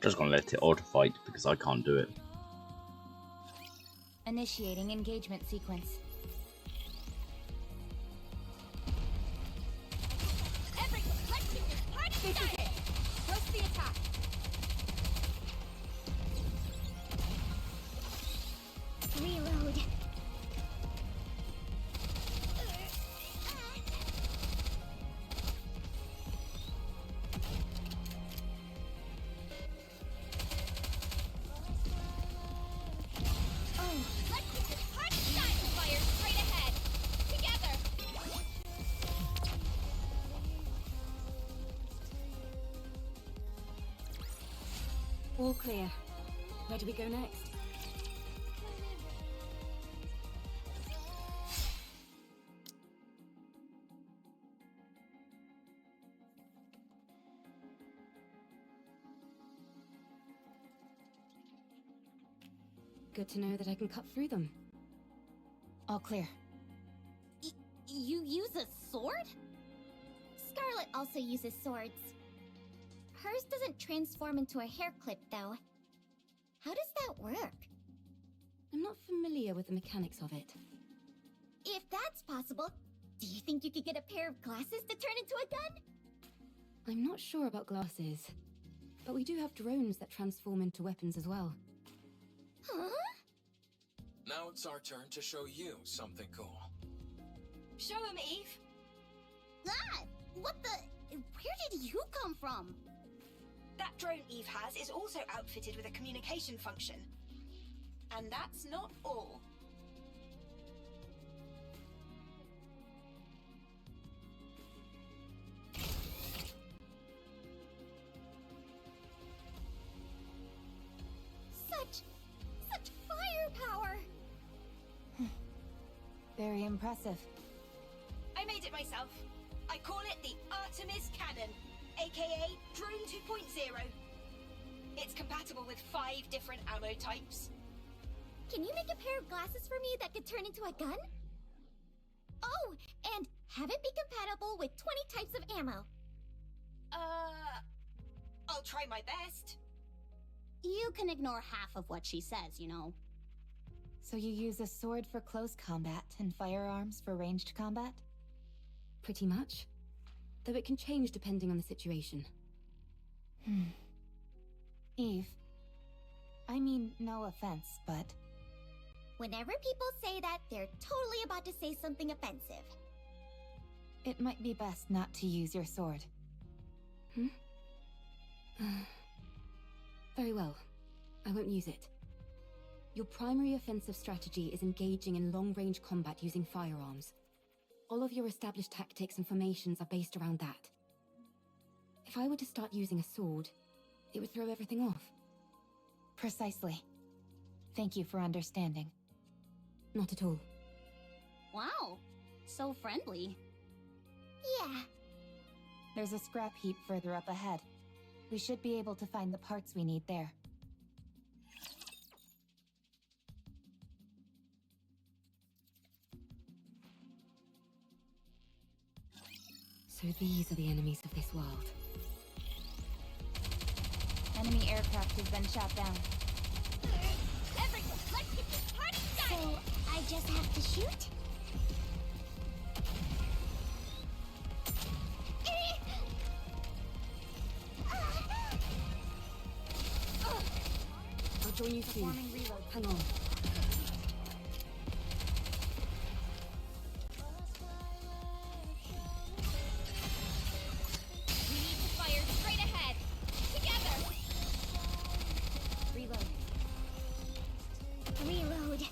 Just gonna let it auto fight because I can't do it. Initiating engagement sequence. Everyone, let's get this party started! Post the attack! Reload. Let's get this party started! Fire straight ahead! Together! All clear. Where do we go next? Good to know that I can cut through them. All clear. You use a sword? Scarlet also uses swords. Hers doesn't transform into a hair clip, though. How does that work? I'm not familiar with the mechanics of it. If that's possible, do you think you could get a pair of glasses to turn into a gun? I'm not sure about glasses, but we do have drones that transform into weapons as well. Huh? Now it's our turn to show you something cool. Show him, Eve! Ah! What the... Where did you come from? That drone Eve has is also outfitted with a communication function. And that's not all. Such firepower! Very impressive. I made it myself. I call it the Artemis Cannon, aka Drone 2.0. It's compatible with 5 different ammo types. Can you make a pair of glasses for me that could turn into a gun? Oh, and have it be compatible with 20 types of ammo. I'll try my best. You can ignore half of what she says, you know. So you use a sword for close combat and firearms for ranged combat? Pretty much. Though it can change depending on the situation. Eve. I mean, no offense, but... Whenever people say that, they're totally about to say something offensive. it might be best not to use your sword. Very well. I won't use it. Your primary offensive strategy is engaging in long-range combat using firearms. All of your established tactics and formations are based around that. If I were to start using a sword, it would throw everything off. Precisely. Thank you for understanding. Not at all. Wow, so friendly. Yeah. There's a scrap heap further up ahead. We should be able to find the parts we need there. So these are the enemies of this world. Enemy aircraft has been shot down. Everyone, let's get this party So, started! I just have to shoot? I'll join you soon. Hang on. We need to fire straight ahead! Together! Reload. Reload.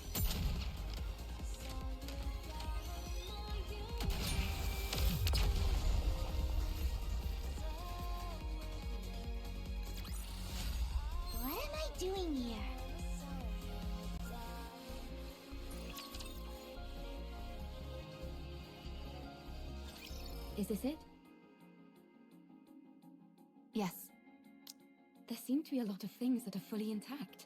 What am I doing here? Is this it? Yes. There seem to be a lot of things that are fully intact.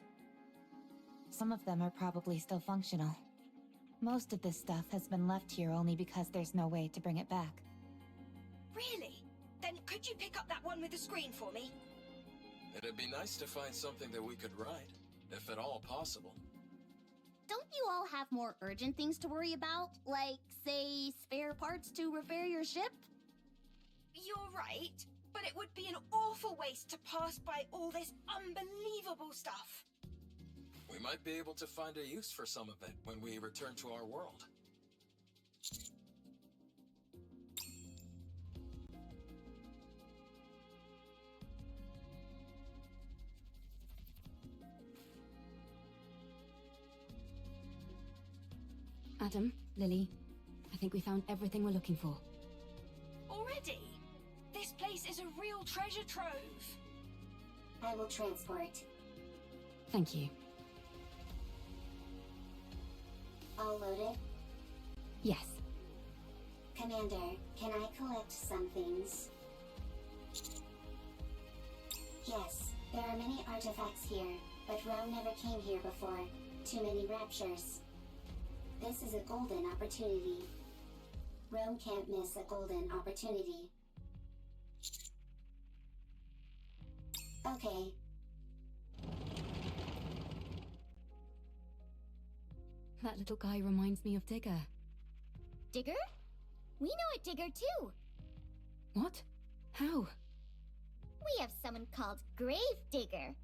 Some of them are probably still functional. Most of this stuff has been left here only because there's no way to bring it back. Really? Then could you pick up that one with the screen for me? It'd be nice to find something that we could ride, if at all possible. Don't you all have more urgent things to worry about? Like, say, spare parts to repair your ship? You're right, but it would be an awful waste to pass by all this unbelievable stuff. We might be able to find a use for some of it when we return to our world. Adam, Lily, I think we found everything we're looking for. Already? This place is a real treasure trove. I will transport. Thank you. All loaded? Yes. Commander, can I collect some things? Yes, there are many artifacts here, but Rome never came here before. Too many raptures. This is a golden opportunity. Rome can't miss a golden opportunity. Okay. That little guy reminds me of Digger. Digger? We know a Digger too. What? How? We have someone called Grave Digger.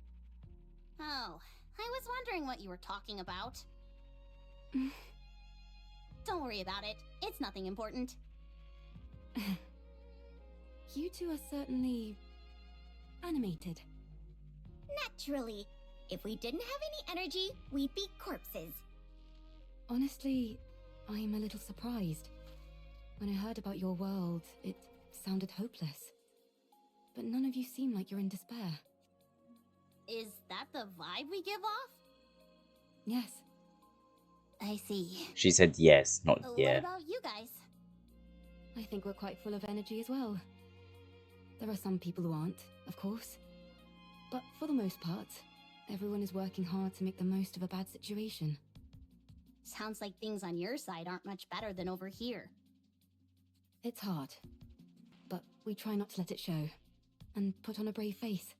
Oh, I was wondering what you were talking about. Don't worry about it. It's nothing important. You two are certainly animated. Naturally. If we didn't have any energy, we'd be corpses. Honestly, I'm a little surprised. When I heard about your world, it sounded hopeless. But none of you seem like you're in despair. Is that the vibe we give off? Yes. I see. She said yes, not What yeah. about you guys? I think we're quite full of energy as well. There are some people who aren't, of course. But for the most part, everyone is working hard to make the most of a bad situation. Sounds like things on your side aren't much better than over here. It's hard. But we try not to let it show. And put on a brave face.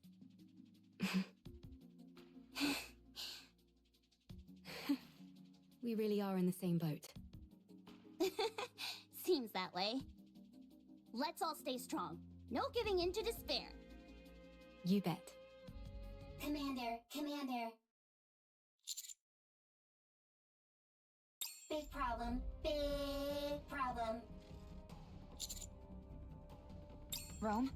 We really are in the same boat. Seems that way. Let's all stay strong. No giving in to despair. You bet. Commander, Commander. Big problem, big problem. Rome?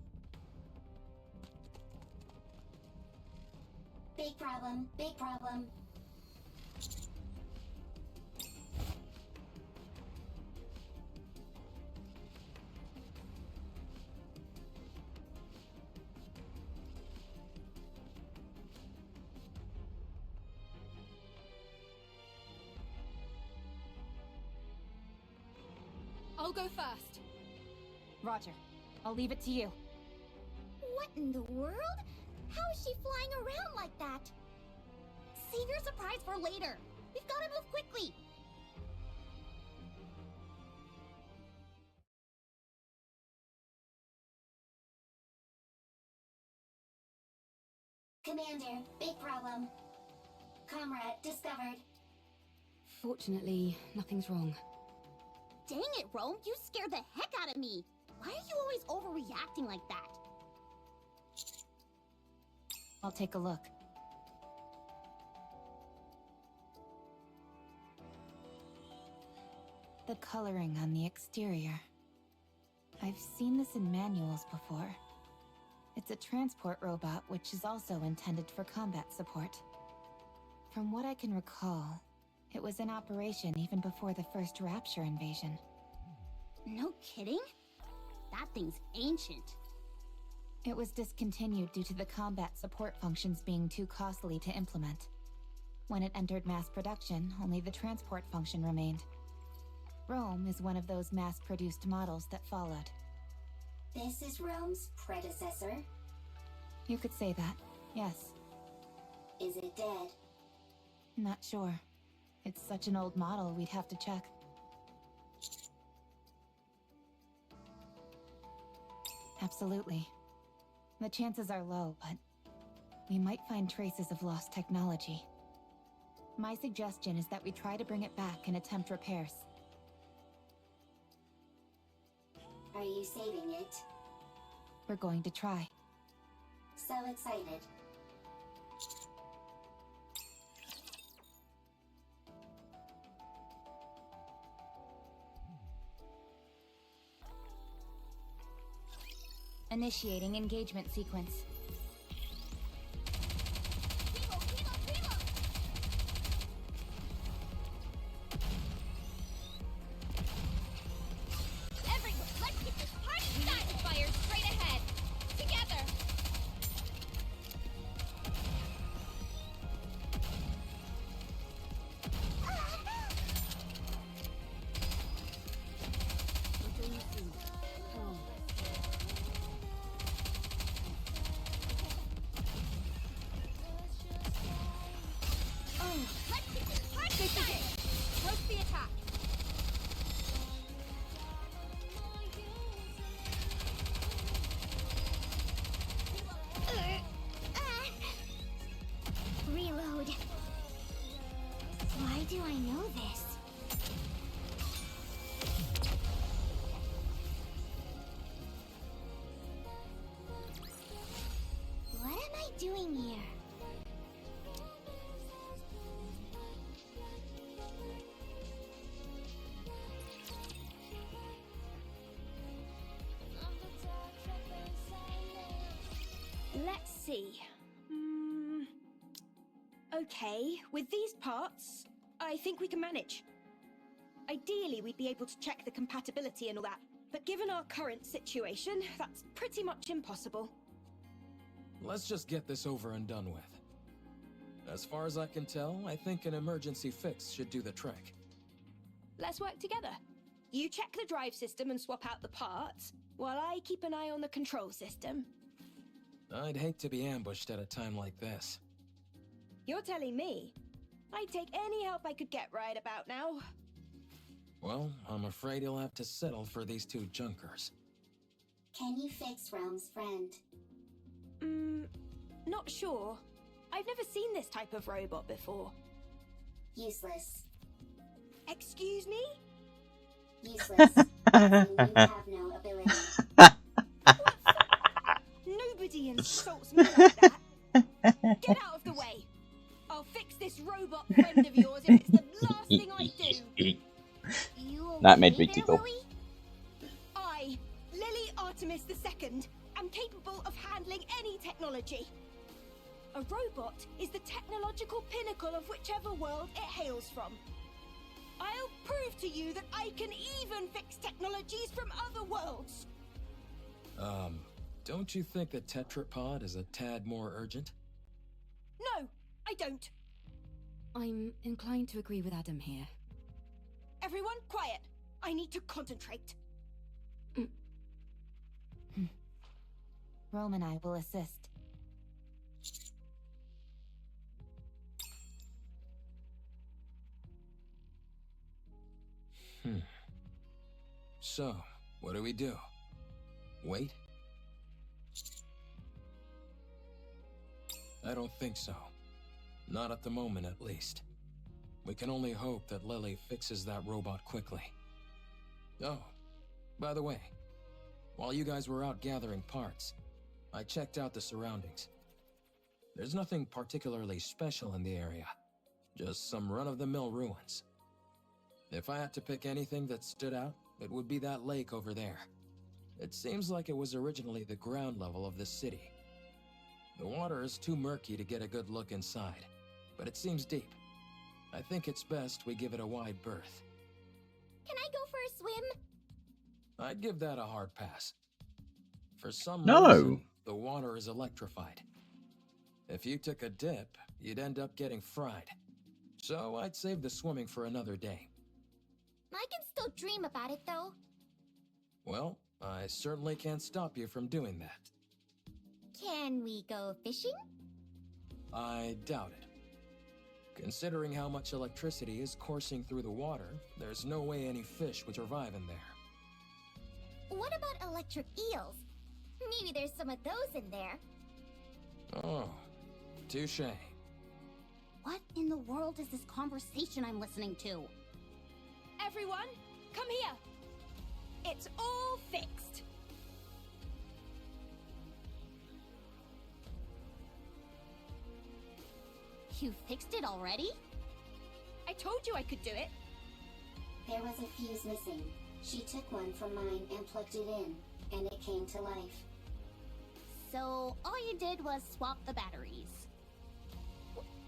Big problem, big problem. I'll go first. Roger. I'll leave it to you. What in the world? How is she flying around like that? Save your surprise for later. We've got to move quickly. Commander, big problem. Comrade discovered. Fortunately, nothing's wrong. Dang it, Rome, you scared the heck out of me. Why are you always overreacting like that? I'll take a look. The coloring on the exterior. I've seen this in manuals before. It's a transport robot which is also intended for combat support. From what I can recall, it was in operation even before the first Rapture invasion. No kidding? That thing's ancient. It was discontinued due to the combat support functions being too costly to implement. When it entered mass production, only the transport function remained. Rome is one of those mass-produced models that followed. This is Rome's predecessor. You could say that, yes. Is it dead? Not sure. It's such an old model, we'd have to check. Absolutely. The chances are low, but We might find traces of lost technology. My suggestion is that we try to bring it back and attempt repairs. Are you saving it? We're going to try. So excited. Initiating engagement sequence. Everyone, let's get this party started! Fire straight ahead! Together! Let's get this party started! Post the attack! Reload. Why do I know this? What am I doing here? Let's see. Okay, with these parts, I think we can manage. Ideally, we'd be able to check the compatibility and all that, but given our current situation, that's pretty much impossible. Let's just get this over and done with. As far as I can tell, I think an emergency fix should do the trick. Let's work together. You check the drive system and swap out the parts, while I keep an eye on the control system. I'd hate to be ambushed at a time like this. You're telling me? I'd take any help I could get right about now. Well, I'm afraid you'll have to settle for these two junkers. Can you fix Realm's friend? Not sure. I've never seen this type of robot before. Useless. Excuse me? Useless. You have no ability. Nobody insults me like that. Get out of the way. I'll fix this robot friend of yours if it's the last thing I do. You That made okay me there, giggle. Lily? I, Lily Artemis II, am capable of handling any technology. A robot is the technological pinnacle of whichever world it hails from. I'll prove to you that I can even fix technologies from other worlds. Don't you think the tetrapod is a tad more urgent? No, I don't. I'm inclined to agree with Adam here. Everyone, quiet. I need to concentrate. Rome and I will assist. So, what do we do? Wait? I don't think so. Not at the moment, at least. We can only hope that Lily fixes that robot quickly. Oh, by the way, while you guys were out gathering parts, I checked out the surroundings. There's nothing particularly special in the area, just some run-of-the-mill ruins. If I had to pick anything that stood out, it would be that lake over there. It seems like it was originally the ground level of this city. The water is too murky to get a good look inside, but it seems deep. I think it's best we give it a wide berth. Can I go for a swim? I'd give that a hard pass. For some No. reason, the water is electrified. If you took a dip, you'd end up getting fried. So I'd save the swimming for another day. I can still dream about it, though. Well, I certainly can't stop you from doing that. Can we go fishing? I doubt it. Considering how much electricity is coursing through the water, there's no way any fish would survive in there. What about electric eels? Maybe there's some of those in there. Oh, Touché. What in the world is this conversation I'm listening to? Everyone, come here. It's all fixed. You fixed it already? I told you I could do it. There was a fuse missing. She took one from mine and plugged it in, and it came to life. So all you did was swap the batteries.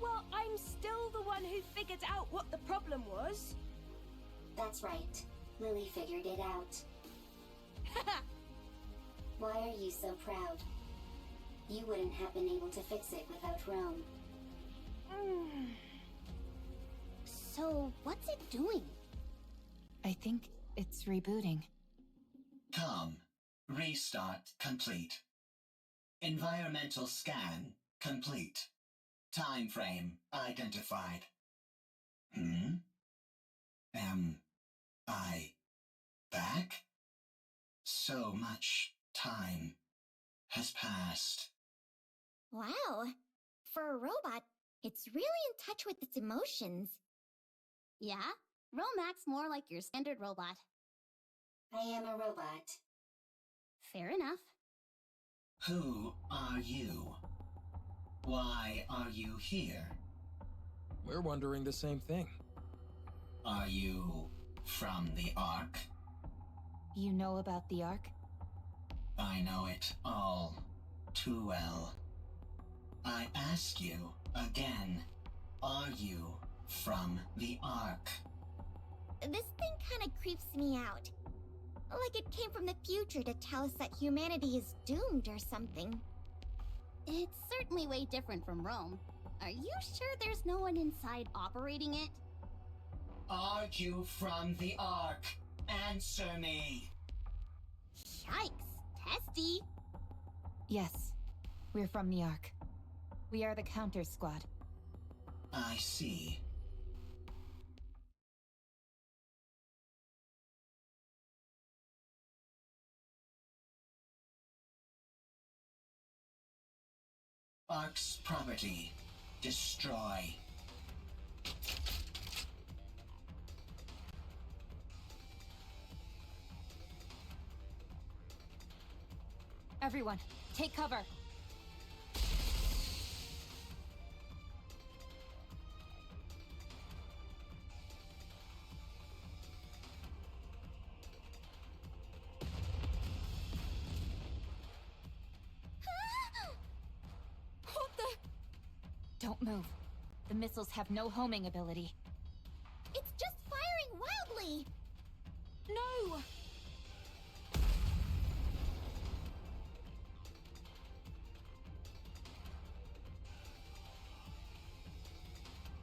Well, I'm still the one who figured out what the problem was. That's right. Lily figured it out. Why are you so proud? You wouldn't have been able to fix it without Rome. So what's it doing? I think it's rebooting. Com. Restart complete. Environmental scan complete. Time frame identified. Am I back? So much time has passed. Wow. For a robot, it's really in touch with its emotions. Yeah? Rome acts more like your standard robot. I am a robot. Fair enough. Who are you? Why are you here? We're wondering the same thing. Are you from the Ark? You know about the Ark? I know it all too well. I ask you again, are you from the Ark? This thing kinda creeps me out. Like it came from the future to tell us that humanity is doomed or something. It's certainly way different from Rome. Are you sure there's no one inside operating it? Are you from the Ark? Answer me! Yikes, testy. Yes, we're from the Ark. We are the counter squad. I see. Ark's property. Destroy. Everyone, take cover. What the? Don't move. The missiles have no homing ability. It's just firing wildly. No!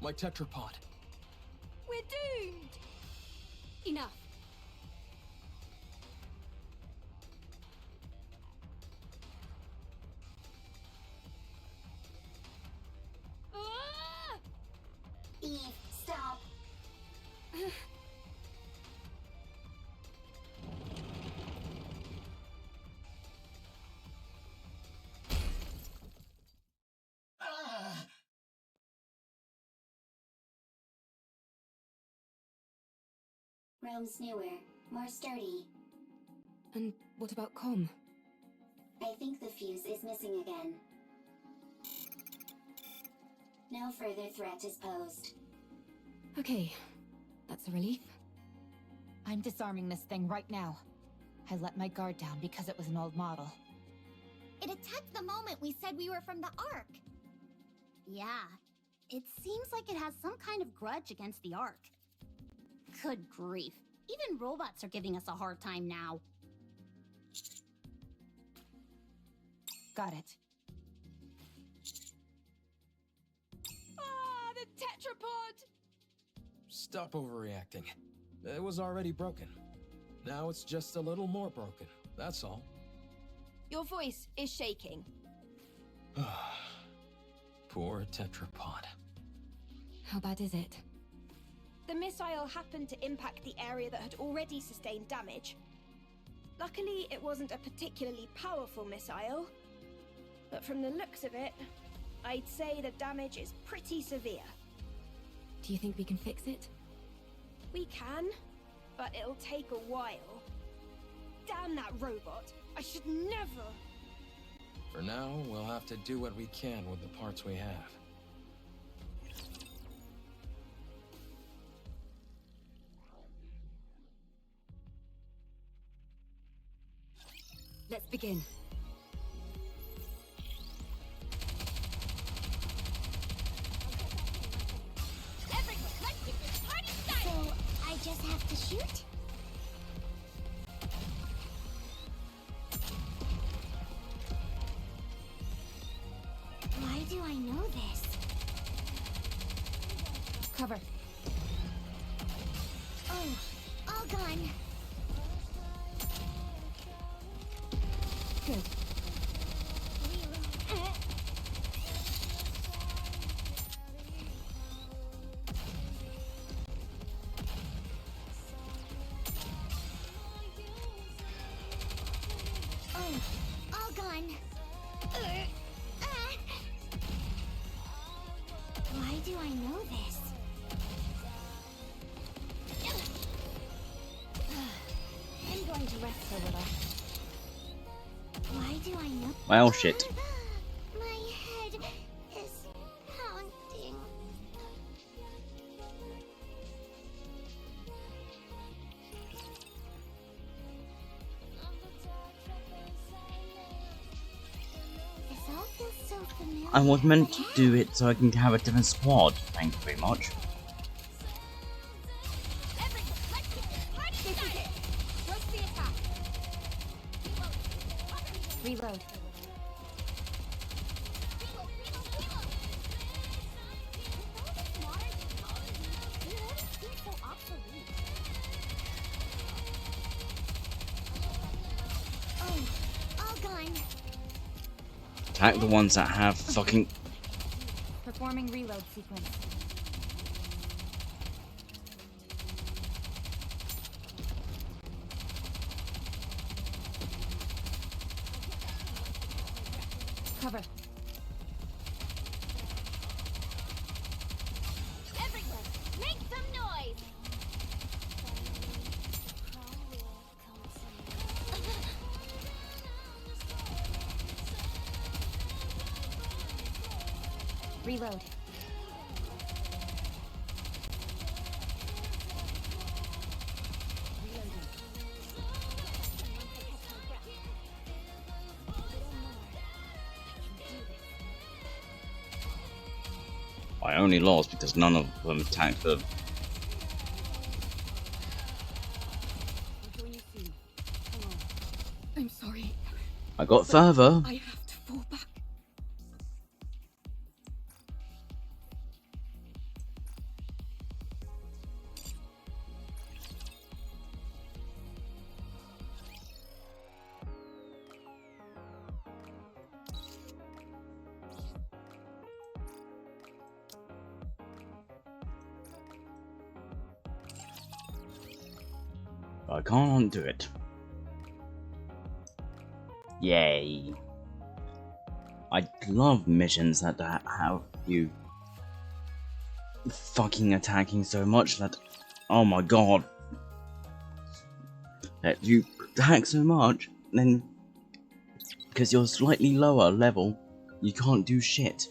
My tetrapod. We're doomed! Enough. Ah! Eve, stop! Ah! Rome's newer, more sturdy. And what about Com? I think the fuse is missing again. No further threat is posed. Okay, that's a relief. I'm disarming this thing right now. I let my guard down because it was an old model. It attacked the moment we said we were from the Ark. Yeah, it seems like it has some kind of grudge against the Ark. Good grief. Even robots are giving us a hard time now. Got it. Ah, the tetrapod! Stop overreacting. It was already broken. Now it's just a little more broken, that's all. Your voice is shaking. Poor tetrapod. How bad is it? The missile happened to impact the area that had already sustained damage. Luckily, it wasn't a particularly powerful missile. But from the looks of it, I'd say the damage is pretty severe. Do you think we can fix it? We can, but it'll take a while. Damn that robot! I should never... For now, we'll have to do what we can with the parts we have. Let's begin. So, I just have to shoot? Why do I know this? Cover. Oh, all gone. Good. Oh, all gone. Why do I know this? I'm going to rest a little. Why do I know? Well, shit. My head is pounding. This all feels so familiar. I was meant to do it so I can have a different squad. Thank you very much. Reload. Oh, all gone. Attack the ones that have fucking... Performing reload sequence. Cover. Everyone, make some noise. Reload. I only lost because none of them attacked the... I'm sorry. I got further. I have to fall back. I can't undo it. Yay. I love missions that have you fucking attacking so much that, oh my god, that you attack so much, then because you're slightly lower level, you can't do shit.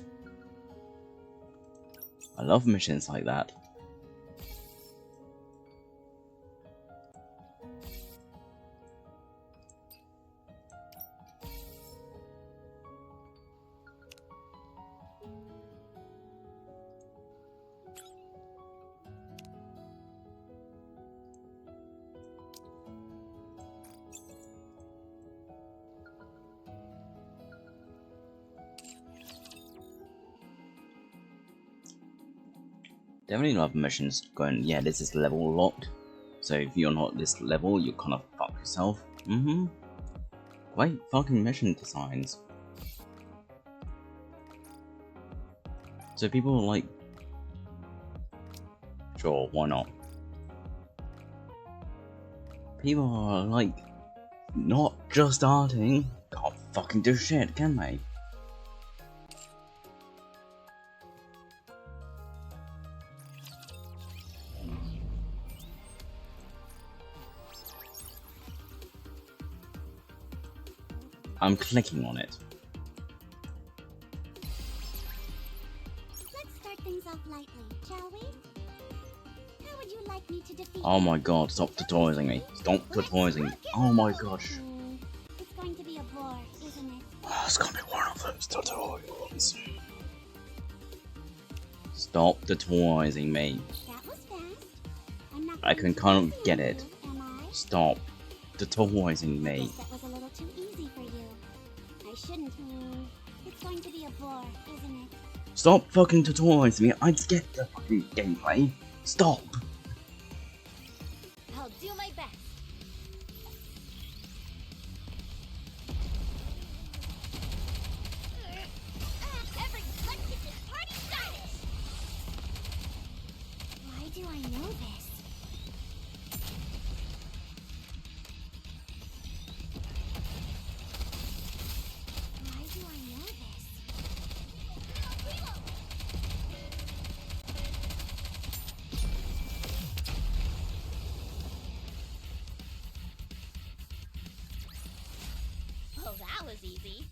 I love missions like that. Definitely love missions going, yeah, this is level locked, so if you're not this level, you kind of fuck yourself. Great fucking mission designs. So people are like, sure, why not? People are like, not just starting, can't fucking do shit, can they? I'm clicking on it. Let's start things off lightly, shall we? How would you like me to defeat Oh my god, stop tutorializing me. Stop tutorializing me. Oh my gosh. It's going to be a bore, isn't it? It's gonna be one of those tutorials. Stop tutorializing me. That was fast. I'm not I going can kind to of get it. you, am I? Stop tutorializing me. Guess that was a little too easy for you. I shouldn't. It's going to be a bore, isn't it? Stop fucking tutorializing me. I get the fucking gameplay. Stop. I'll do my best. Everyone, get this party started! Why do I know this? Why do I know this? Well, that was easy.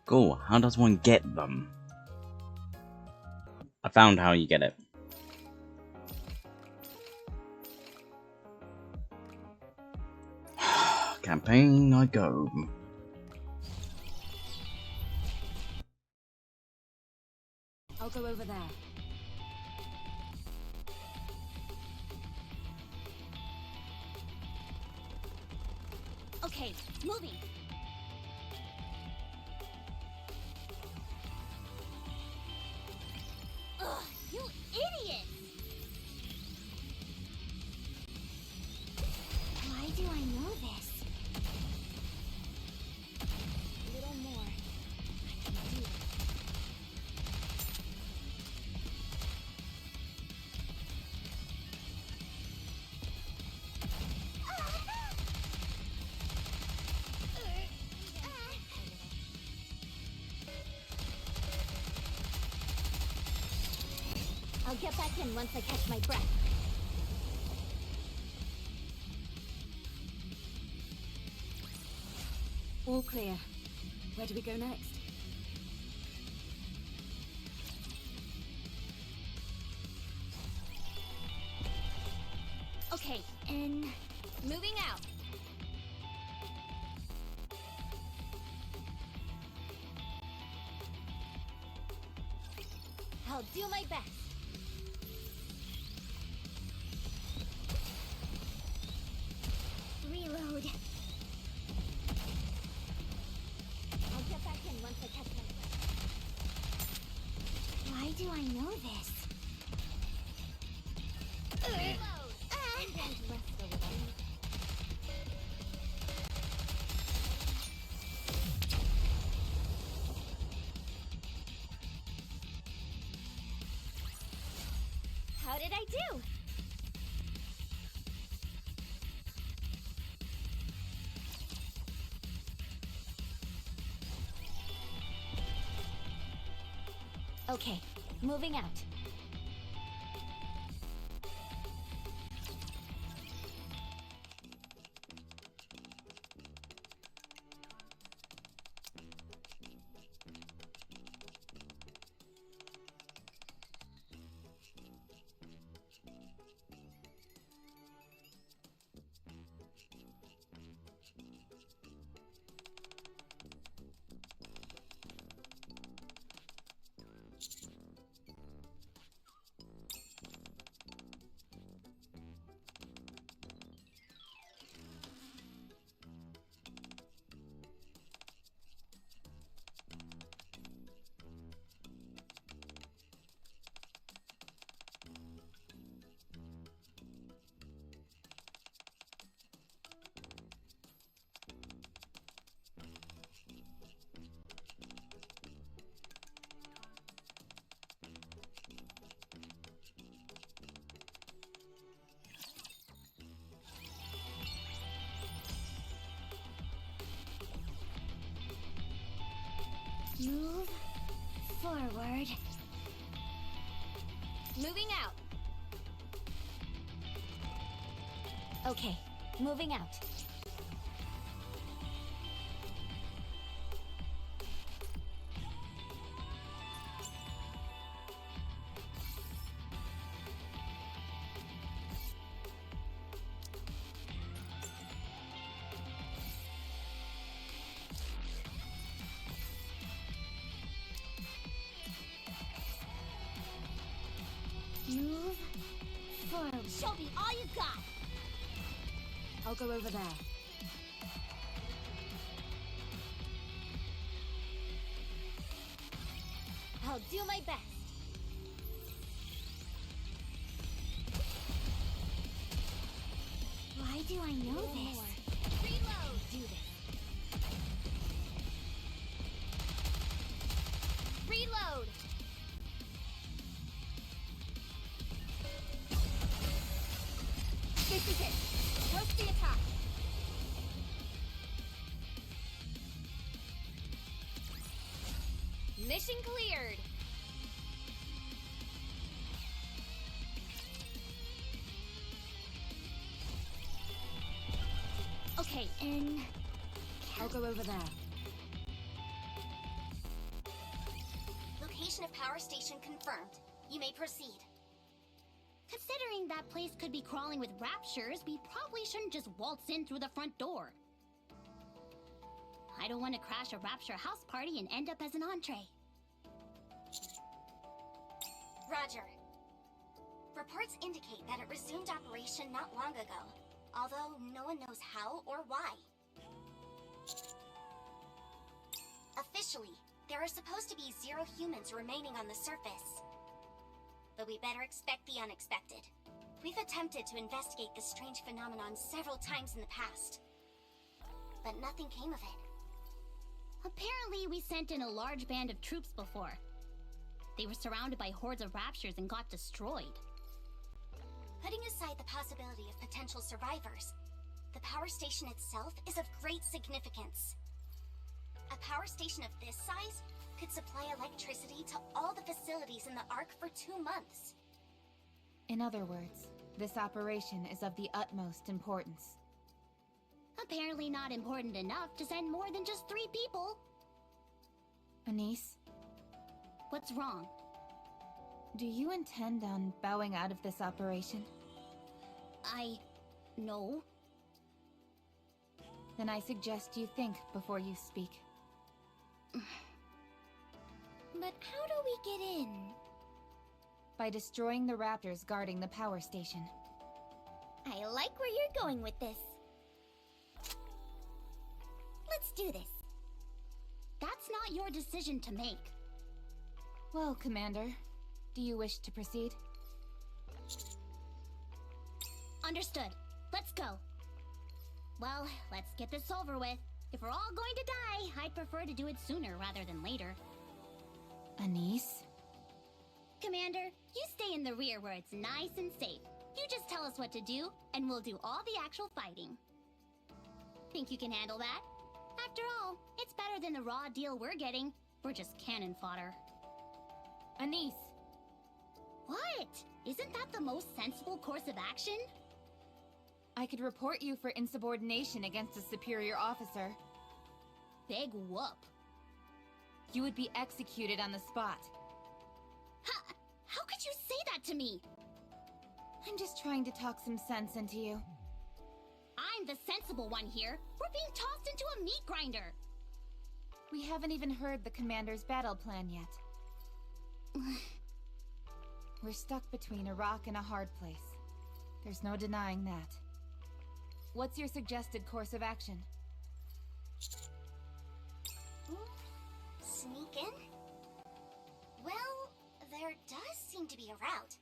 Cool, how does one get them? I found how you get it. Campaign I go. I'll go over there. Okay, moving. Ugh, you idiot! Why do I know this? A little more. I can do it. I'll get back in once I catch my breath. All clear. Where do we go next? Okay, and moving out. I'll do my best. Reload. I'll get back in once I catch my breath. Why do I know this? Reload. And rest a little. How did I do? Okay, moving out. Move forward. Moving out. Okay, moving out. Move forward. Show me all you got. I'll go over there. I'll do my best. Why do I know this? Reload. Do this. Reload. This is it. Roast the attack. Mission cleared. Okay, and I'll go over there. location of power station confirmed. You may proceed. Considering that place could be crawling with raptures, we probably shouldn't just waltz in through the front door. I don't want to crash a rapture house party and end up as an entree. Roger. Reports indicate that it resumed operation not long ago, although no one knows how or why. Officially, there are supposed to be 0 humans remaining on the surface. But we better expect the unexpected. We've attempted to investigate this strange phenomenon several times in the past, but nothing came of it. Apparently, we sent in a large band of troops before. They were surrounded by hordes of raptures and got destroyed. Putting aside the possibility of potential survivors, the power station itself is of great significance. A power station of this size could supply electricity to all the facilities in the Ark for 2 months. In other words, this operation is of the utmost importance. Apparently not important enough to send more than just 3 people. Anise, What's wrong? do you intend on bowing out of this operation? No. Then I suggest you think before you speak. But how do we get in? By destroying the raptors guarding the power station. I like where you're going with this. Let's do this. That's not your decision to make. Well, Commander, do you wish to proceed? Understood. Let's go. Well, let's get this over with. If we're all going to die, I'd prefer to do it sooner rather than later. Anise? Commander, you stay in the rear where it's nice and safe. You just tell us what to do, and we'll do all the actual fighting. Think you can handle that? After all, it's better than the raw deal we're getting. We're just cannon fodder. Anise! What? Isn't that the most sensible course of action? I could report you for insubordination against a superior officer. Big whoop. You would be executed on the spot. How could you say that to me? I'm just trying to talk some sense into you. I'm the sensible one here. We're being tossed into a meat grinder. We haven't even heard the Commander's battle plan yet. We're stuck between a rock and a hard place. There's no denying that. What's your suggested course of action? Sneak in? Well, there does seem to be a route.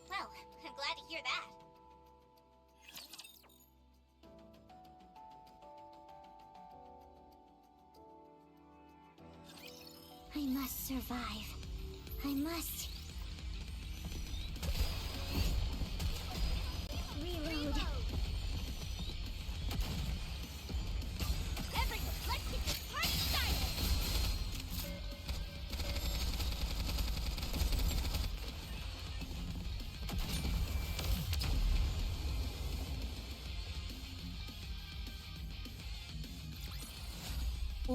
Well, I'm glad to hear that. I must survive. I must. Reload.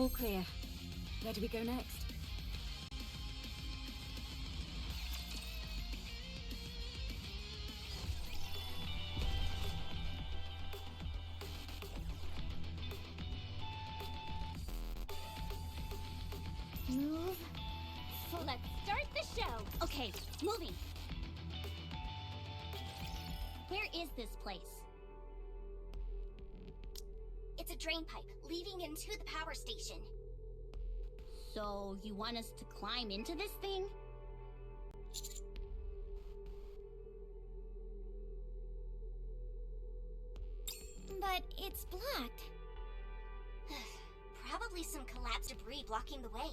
All clear. Where do we go next? Move. Let's start the show. Okay, moving. Where is this place? It's a drain pipe leading into the power station. So, you want us to climb into this thing? But it's blocked. Probably some collapsed debris blocking the way.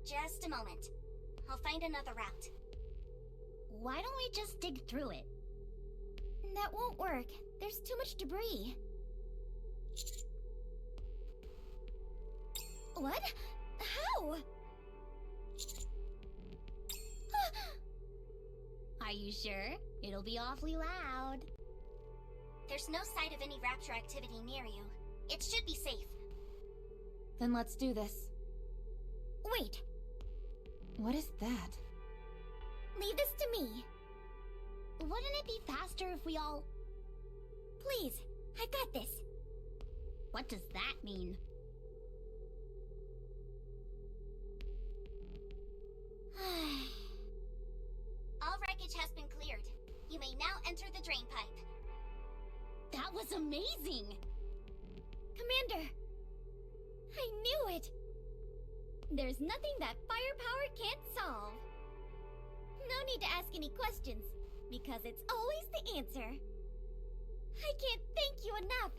Just a moment. I'll find another route. Why don't we just dig through it? That won't work. There's too much debris. What? How? Are you sure? It'll be awfully loud. There's no sign of any rapture activity near you. It should be safe. Then let's do this. Wait, What is that? leave this to me. Wouldn't it be faster if we all... Please, I got this. What does that mean? All wreckage has been cleared. You may now enter the drain pipe. That was amazing! Commander! I knew it! There's nothing that firepower can't solve. No need to ask any questions, because it's always the answer. I can't thank you enough.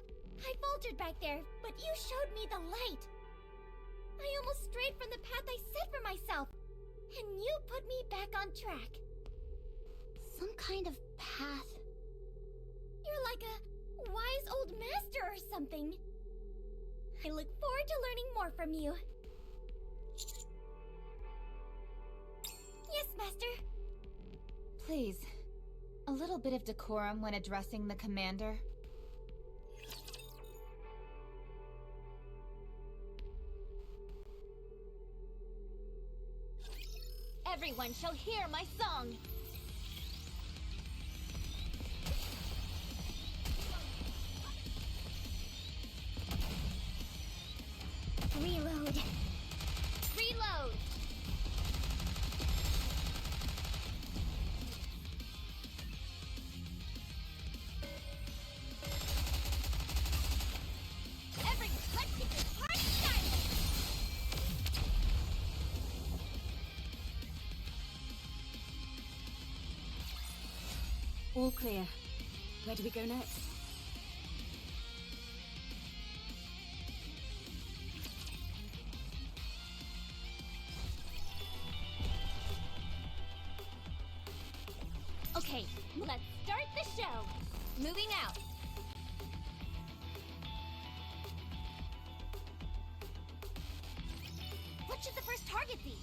I faltered back there, but you showed me the light. I almost strayed from the path I set for myself, and you put me back on track. Some kind of path. You're like a wise old master or something. I look forward to learning more from you. Yes, Master. Please, a little bit of decorum when addressing the commander. Everyone shall hear my song. Reload. Reload. Everyone, let's get this party started. All clear. Where do we go next? Okay, let's start the show. Moving out. What should the first target be?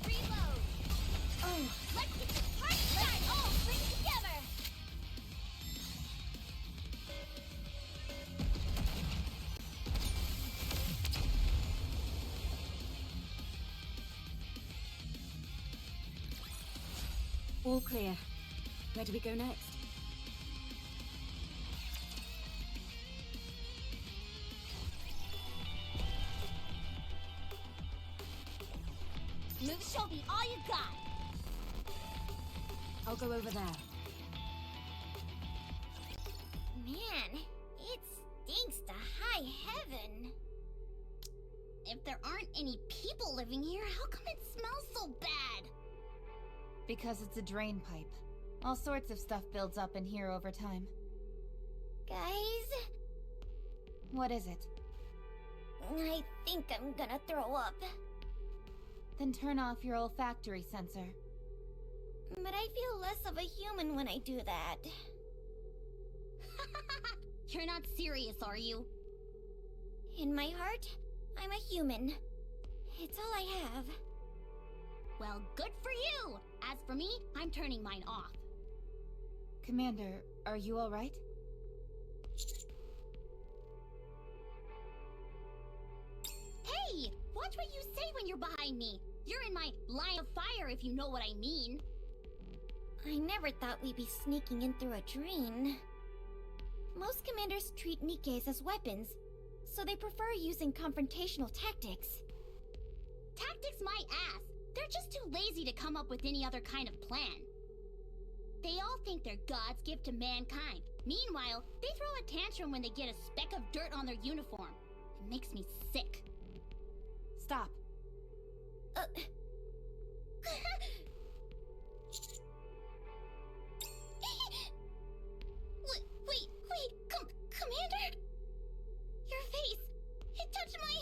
Reload. Oh, Let's get this party started. All bring together. all clear. Where do we go next? Move show me all you got. I'll go over there. Man, it stinks to high heaven. If there aren't any people living here, how come it smells so bad? Because it's a drain pipe. All sorts of stuff builds up in here over time. Guys, What is it? I think I'm gonna throw up. Then turn off your olfactory sensor. But I feel less of a human when I do that. You're not serious, are you? In my heart, I'm a human. It's all I have. Well, good for you! As for me, I'm turning mine off. Commander, are you alright? Hey! Watch what you say when you're behind me! You're in my line of fire, if you know what I mean. I never thought we'd be sneaking in through a drain. Most commanders treat nikkes as weapons, so they prefer using confrontational tactics. Tactics my ass! They're just too lazy to come up with any other kind of plan. They all think they're God's gift to mankind. Meanwhile, they throw a tantrum when they get a speck of dirt on their uniform. It makes me sick. Stop. Wait, Commander? Your face, it touched my...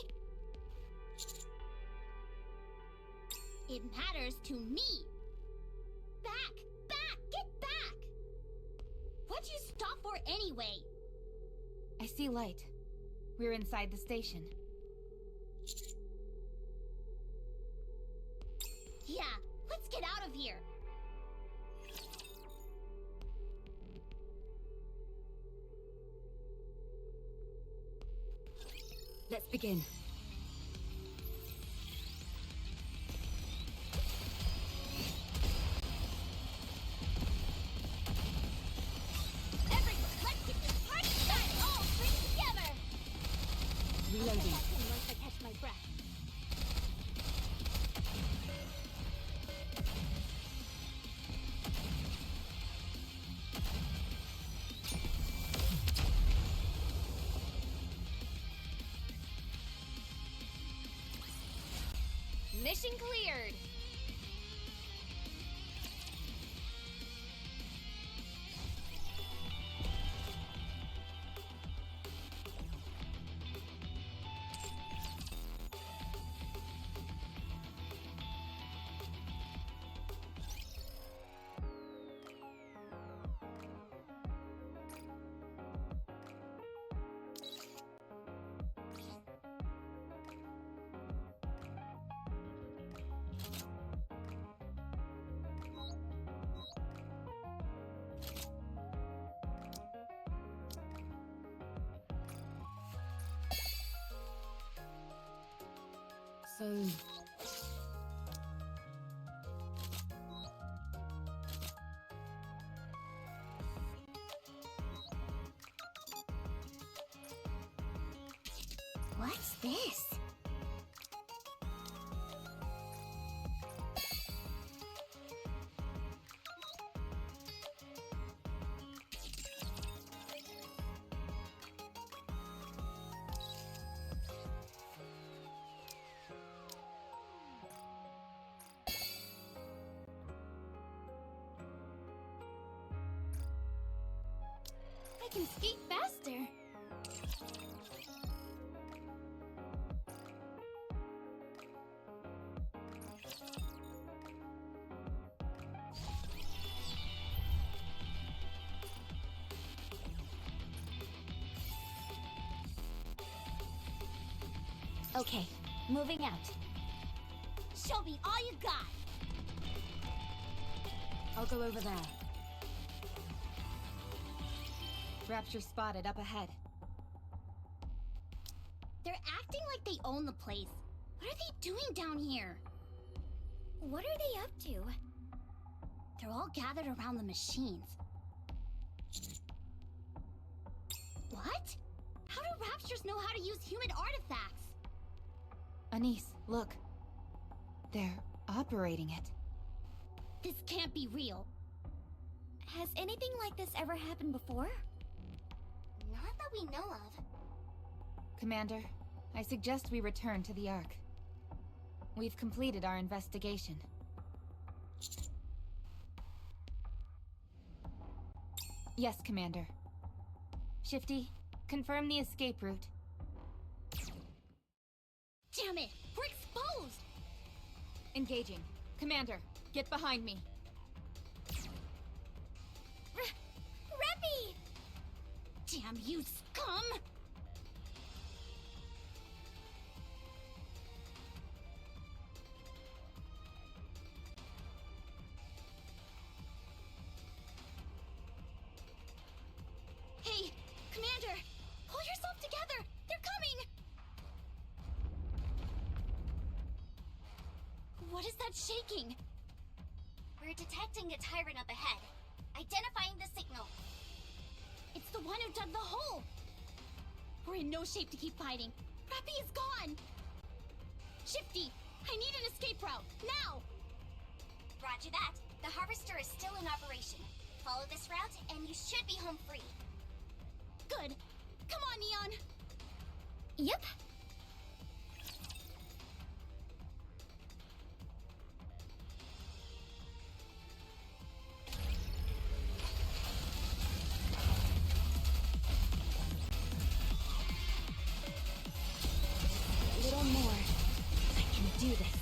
It matters to me. Back, get back! What'd you stop for anyway? I see light. We're inside the station. Yeah, let's get out of here. Let's begin. Everyone, let's get this party started! All three together! Reloading. Once I catch my breath. Mission cleared! So... What's this? I can skate faster. Okay, moving out. Show me all you got! I'll go over there. Rapture spotted up ahead. They're acting like they own the place. What are they doing down here? What are they up to? They're all gathered around the machines. What? How do Raptures know how to use human artifacts? Anise, look. They're operating it. This can't be real. Has anything like this ever happened before? Not that we know of. Commander, I suggest we return to the Ark. We've completed our investigation. Yes, Commander. Shifty, confirm the escape route. Damn it! We're exposed! Engaging. Commander, get behind me. Reppy! Damn you, scum! It's shaking. We're detecting a tyrant up ahead. Identifying the signal. It's the one who dug the hole. We're in no shape to keep fighting. Rappy is gone. Shifty, I need an escape route, now! Roger that. The harvester is still in operation. Follow this route, and you should be home free. Good. Come on, Neon! Yep. A little more. I can do this.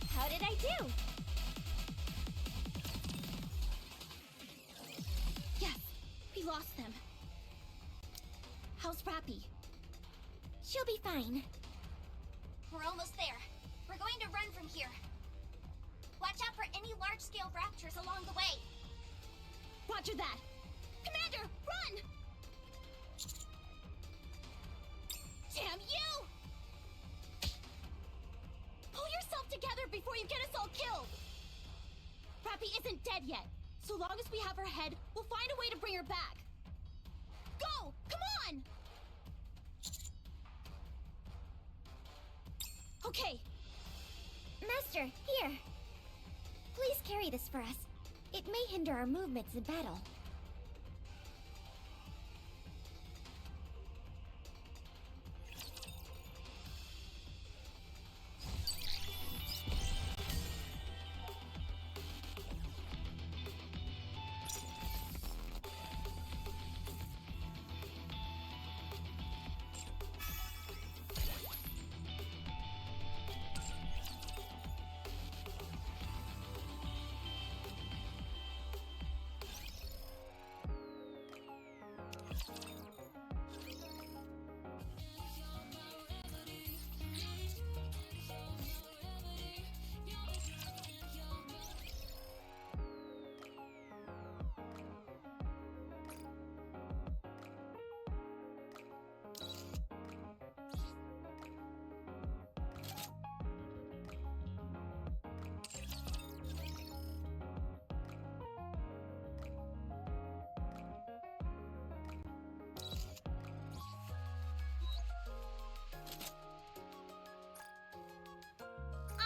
How did I do? Yes, we lost them. How's Rappy? She'll be fine. We're almost there. We're going to run from here. Watch out for any large-scale raptors along the way. Roger that. Commander, run! Damn you! Pull yourself together before you get us all killed! Rappy isn't dead yet. So long as we have her head, we'll find a way to bring her back. Go! Come on! Okay. Master, here. Please carry this for us. It may hinder our movements in battle.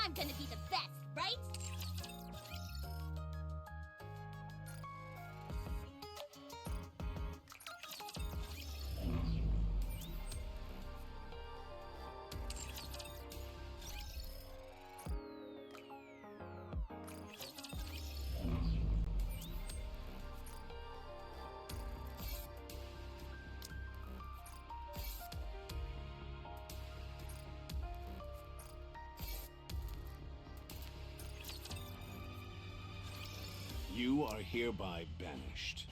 I'm gonna be the best, right? You are hereby banished.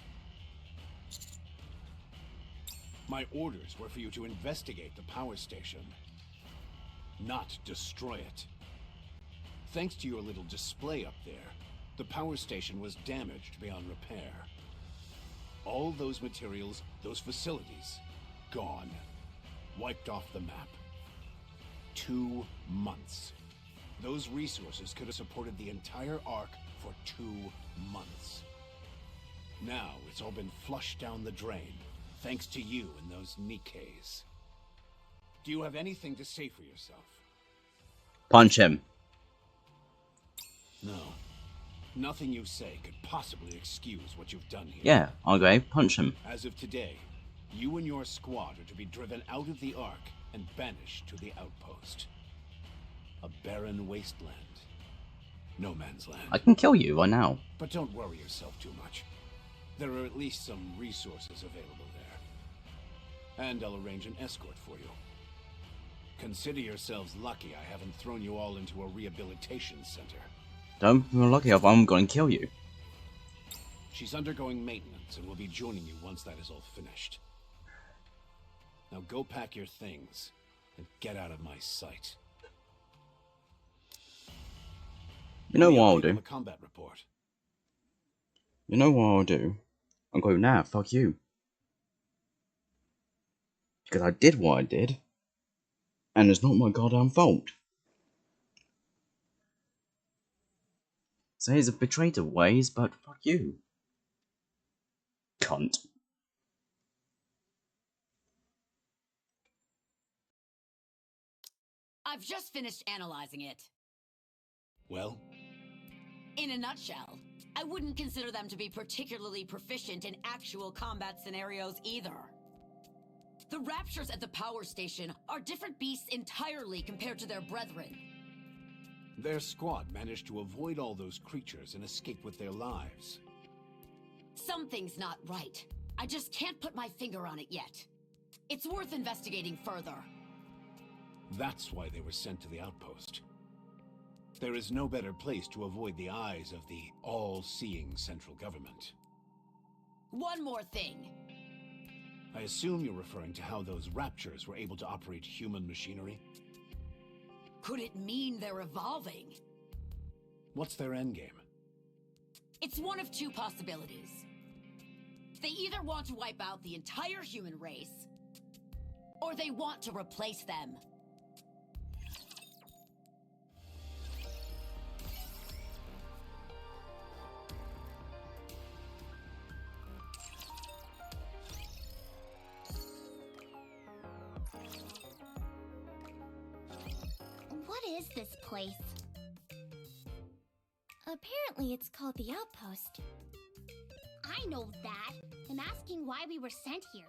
My orders were for you to investigate the power station, not destroy it. Thanks to your little display up there, the power station was damaged beyond repair. All those materials, those facilities, gone. Wiped off the map. 2 months. Those resources could have supported the entire Ark for 2 months. Now it's all been flushed down the drain, thanks to you and those nikkes. Do you have anything to say for yourself? Punch him. No. Nothing you say could possibly excuse what you've done here. Yeah, I'll go punch him. As of today, you and your squad are to be driven out of the Ark and banished to the outpost. A barren wasteland. No man's land. I can kill you right now. But don't worry yourself too much. There are at least some resources available there. And I'll arrange an escort for you. Consider yourselves lucky I haven't thrown you all into a rehabilitation center. Don't be lucky if I'm going to kill you. She's undergoing maintenance and will be joining you once that is all finished. Now go pack your things and get out of my sight. You know what I'll do? A combat report. You know what I'll do? I'll go now, fuck you. Because I did what I did, and it's not my goddamn fault. So he's a betrayed of ways, but fuck you. Cunt. I've just finished analyzing it. Well? In a nutshell, I wouldn't consider them to be particularly proficient in actual combat scenarios either. The Raptures at the power station are different beasts entirely compared to their brethren. Their squad managed to avoid all those creatures and escape with their lives. Something's not right. I just can't put my finger on it yet. It's worth investigating further. That's why they were sent to the outpost. There is no better place to avoid the eyes of the all-seeing central government. One more thing. I assume you're referring to how those Raptures were able to operate human machinery? Could it mean they're evolving? What's their endgame? It's one of two possibilities. They either want to wipe out the entire human race, or they want to replace them. What is this place? Apparently it's called the Outpost. I know that. I'm asking why we were sent here.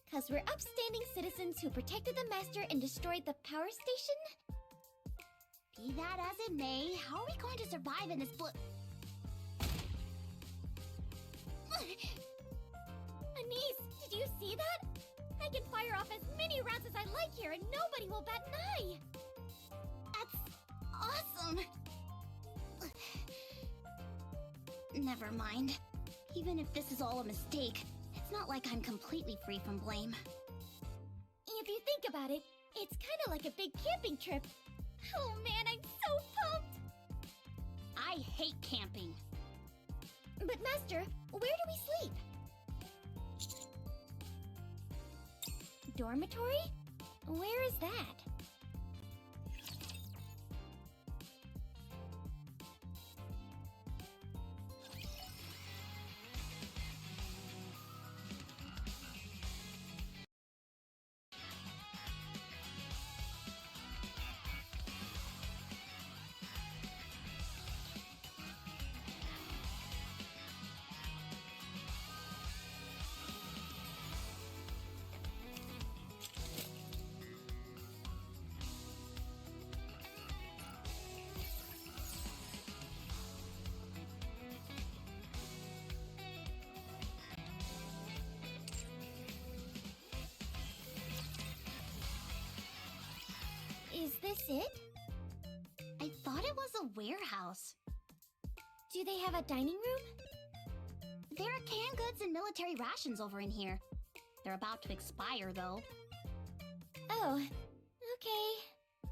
'Cause we're upstanding citizens who protected the Master and destroyed the power station? Be that as it may, how are we going to survive in this Anise, did you see that? I can fire off as many rounds as I like here and nobody will bat an eye! That's awesome! Never mind. Even if this is all a mistake, it's not like I'm completely free from blame. If you think about it, it's kind of like a big camping trip. Oh man, I'm so pumped! I hate camping. But Master, where do we sleep? Dormitory? Where is that? Is this it? I thought it was a warehouse. Do they have a dining room? There are canned goods and military rations over in here. They're about to expire, though. Oh, okay.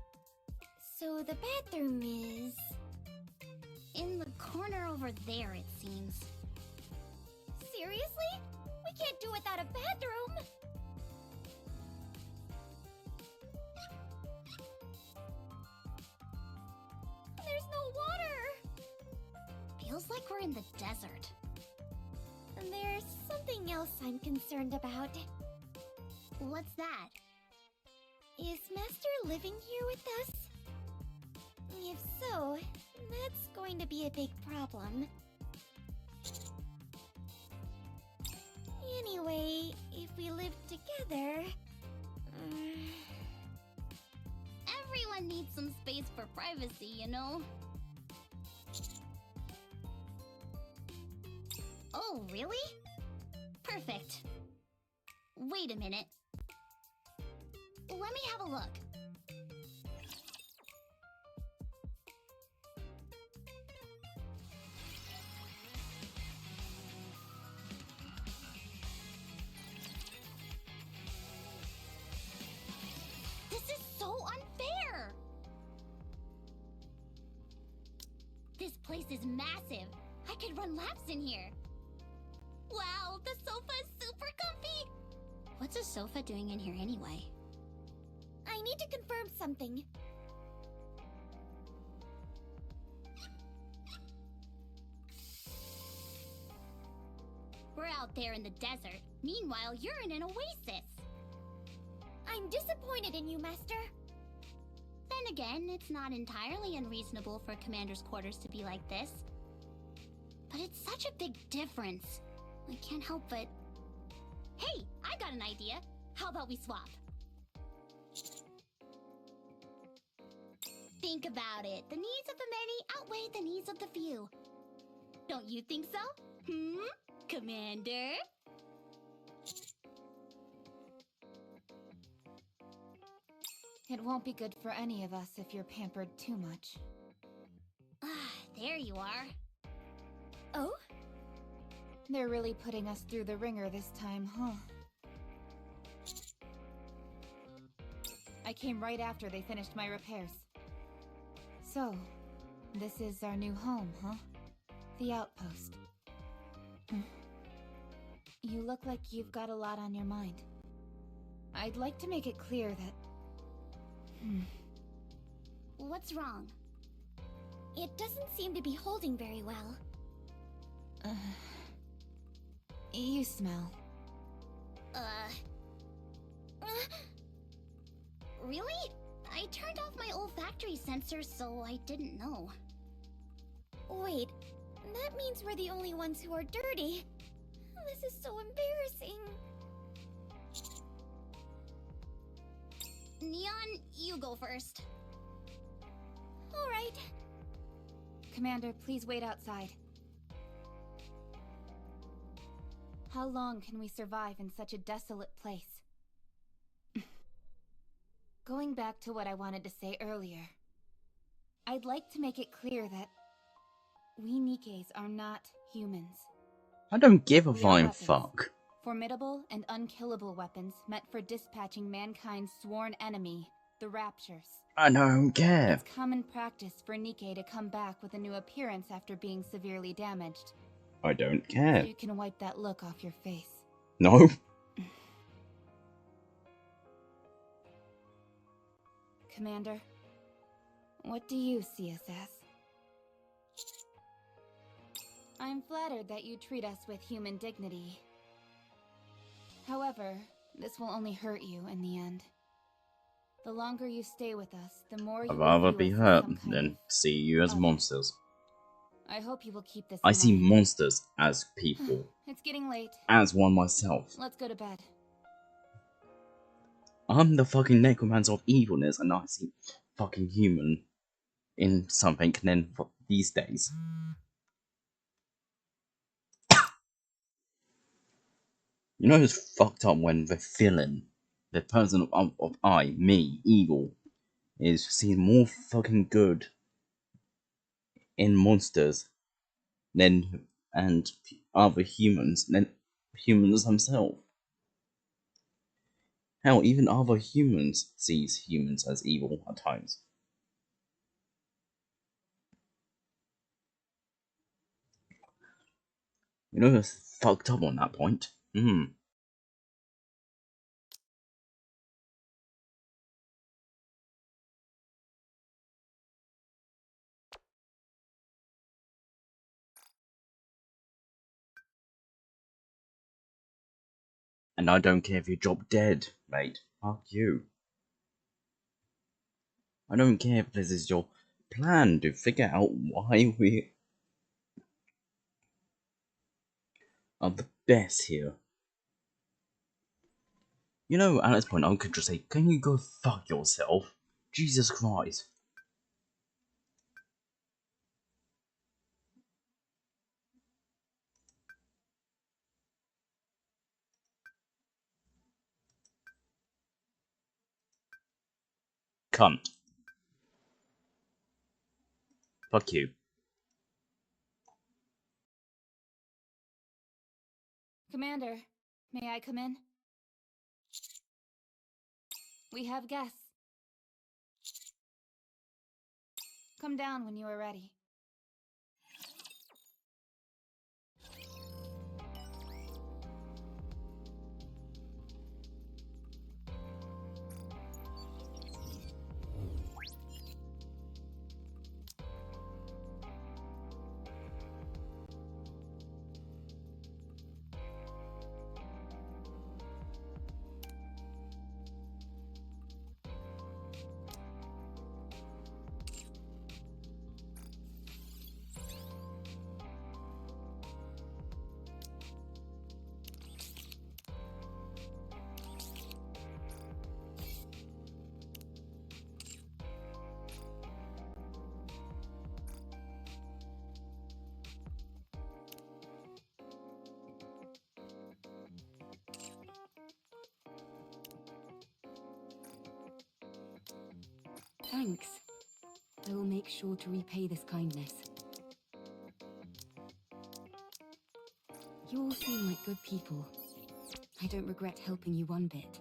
So the bathroom is... in the corner over there, it seems. Seriously? We can't do without a bathroom! There's no water! Feels like we're in the desert. There's something else I'm concerned about. What's that? Is Master living here with us? If so, that's going to be a big problem. Anyway, if we live together... Everyone needs some space for privacy, you know? Oh, really? Perfect. Wait a minute. Let me have a look. This is so unfair! This place is massive. I could run laps in here. Wow, the sofa is super comfy! What's a sofa doing in here anyway? I need to confirm something. We're out there in the desert. Meanwhile, you're in an oasis. I'm disappointed in you, Master. Then again, it's not entirely unreasonable for Commander's quarters to be like this. But it's such a big difference. I can't help but... Hey, I got an idea. How about we swap? Think about it. The needs of the many outweigh the needs of the few. Don't you think so? Commander? It won't be good for any of us if you're pampered too much. There you are. Oh? They're really putting us through the ringer this time, huh? I came right after they finished my repairs. So, this is our new home, huh? The outpost. You look like you've got a lot on your mind. I'd like to make it clear that... What's wrong? It doesn't seem to be holding very well. You smell. Really? I turned off my olfactory sensors, so I didn't know. Wait, that means we're the only ones who are dirty. This is so embarrassing. Neon, you go first. All right. Commander, please wait outside. How long can we survive in such a desolate place? Going back to what I wanted to say earlier, I'd like to make it clear that we Nikkes are not humans. I don't give a We are flying weapons. fuck. Formidable and unkillable weapons meant for dispatching mankind's sworn enemy, the Raptures. I don't care. It's common practice for Nikke to come back with a new appearance after being severely damaged. I don't care. So you can wipe that look off your face. No. Commander, what do you see us as? I'm flattered that you treat us with human dignity. However, this will only hurt you in the end. The longer you stay with us, the more you I'd will rather view be us as hurt some kind than of see you as other. monsters. I hope you will keep this I in see mind. monsters as people. It's getting late. As one myself. Let's go to bed. I'm the fucking necromancer of evilness, and I see fucking human in something, and then these days. You know it's fucked up when the villain, the person of I, me, evil, is seen more fucking good in monsters than and other humans than humans themselves. Hell, even other humans sees humans as evil at times. You know it's fucked up on that point. And I don't care if you drop dead, mate. Fuck you. I don't care if this is your plan to figure out why we are the best here. You know, at this point, I could just say, can you go fuck yourself? Jesus Christ. Cunt. Fuck you. Commander, may I come in? We have guests. Come down when you are ready. Thanks. I will make sure to repay this kindness. You all seem like good people. I don't regret helping you one bit.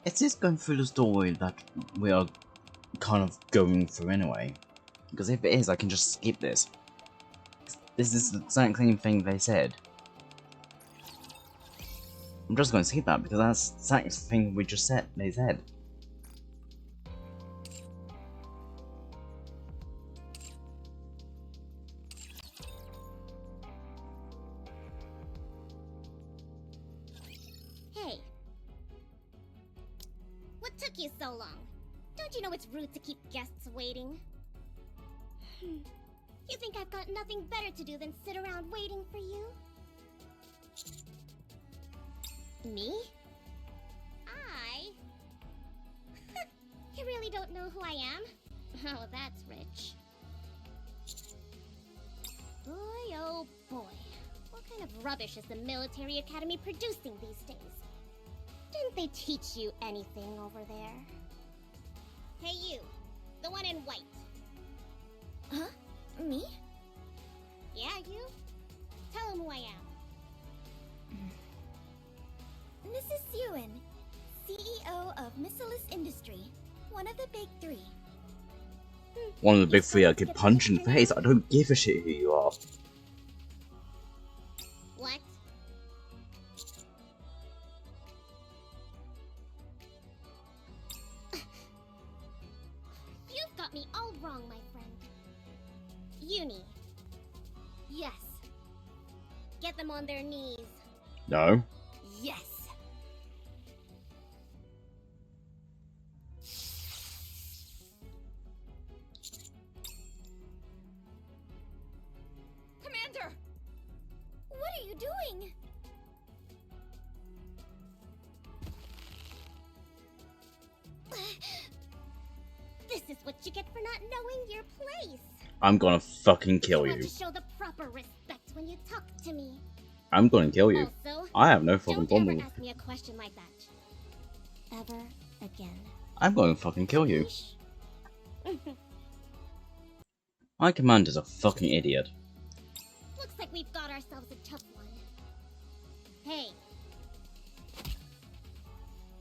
Is this going through the story that we are kind of going through anyway? Because if it is, I can just skip this. This is the exact same thing they said. I'm just going to skip that because that's the exact thing we just said. They said. Hey. What took you so long? Don't you know it's rude to keep guests waiting? You think I've got nothing better to do than sit around waiting for you? Me? I? You really don't know who I am? Oh, that's rich. Boy, oh boy. What kind of rubbish is the military academy producing these days? Didn't they teach you anything over there? Hey you, the one in white. Huh? Me? Yeah, you. Tell him who I am. Mrs. Ewan, CEO of Missilus Industry, one of the big three. One of the big three I could punch in the face. I don't give a shit who you are. What? You've got me all wrong, my friend. Uni. Yes. Get them on their knees. No. Yes. Commander! What are you doing? This is what you get for not knowing your place. I'm gonna fucking kill You ought you. to show the proper respect when you talk to me. I'm gonna kill you. Also, I have no fucking don't problem ever with ask me a question like that. Ever again. I'm gonna fucking kill you. My commander's a fucking idiot. Looks like we've got ourselves a tough one. Hey.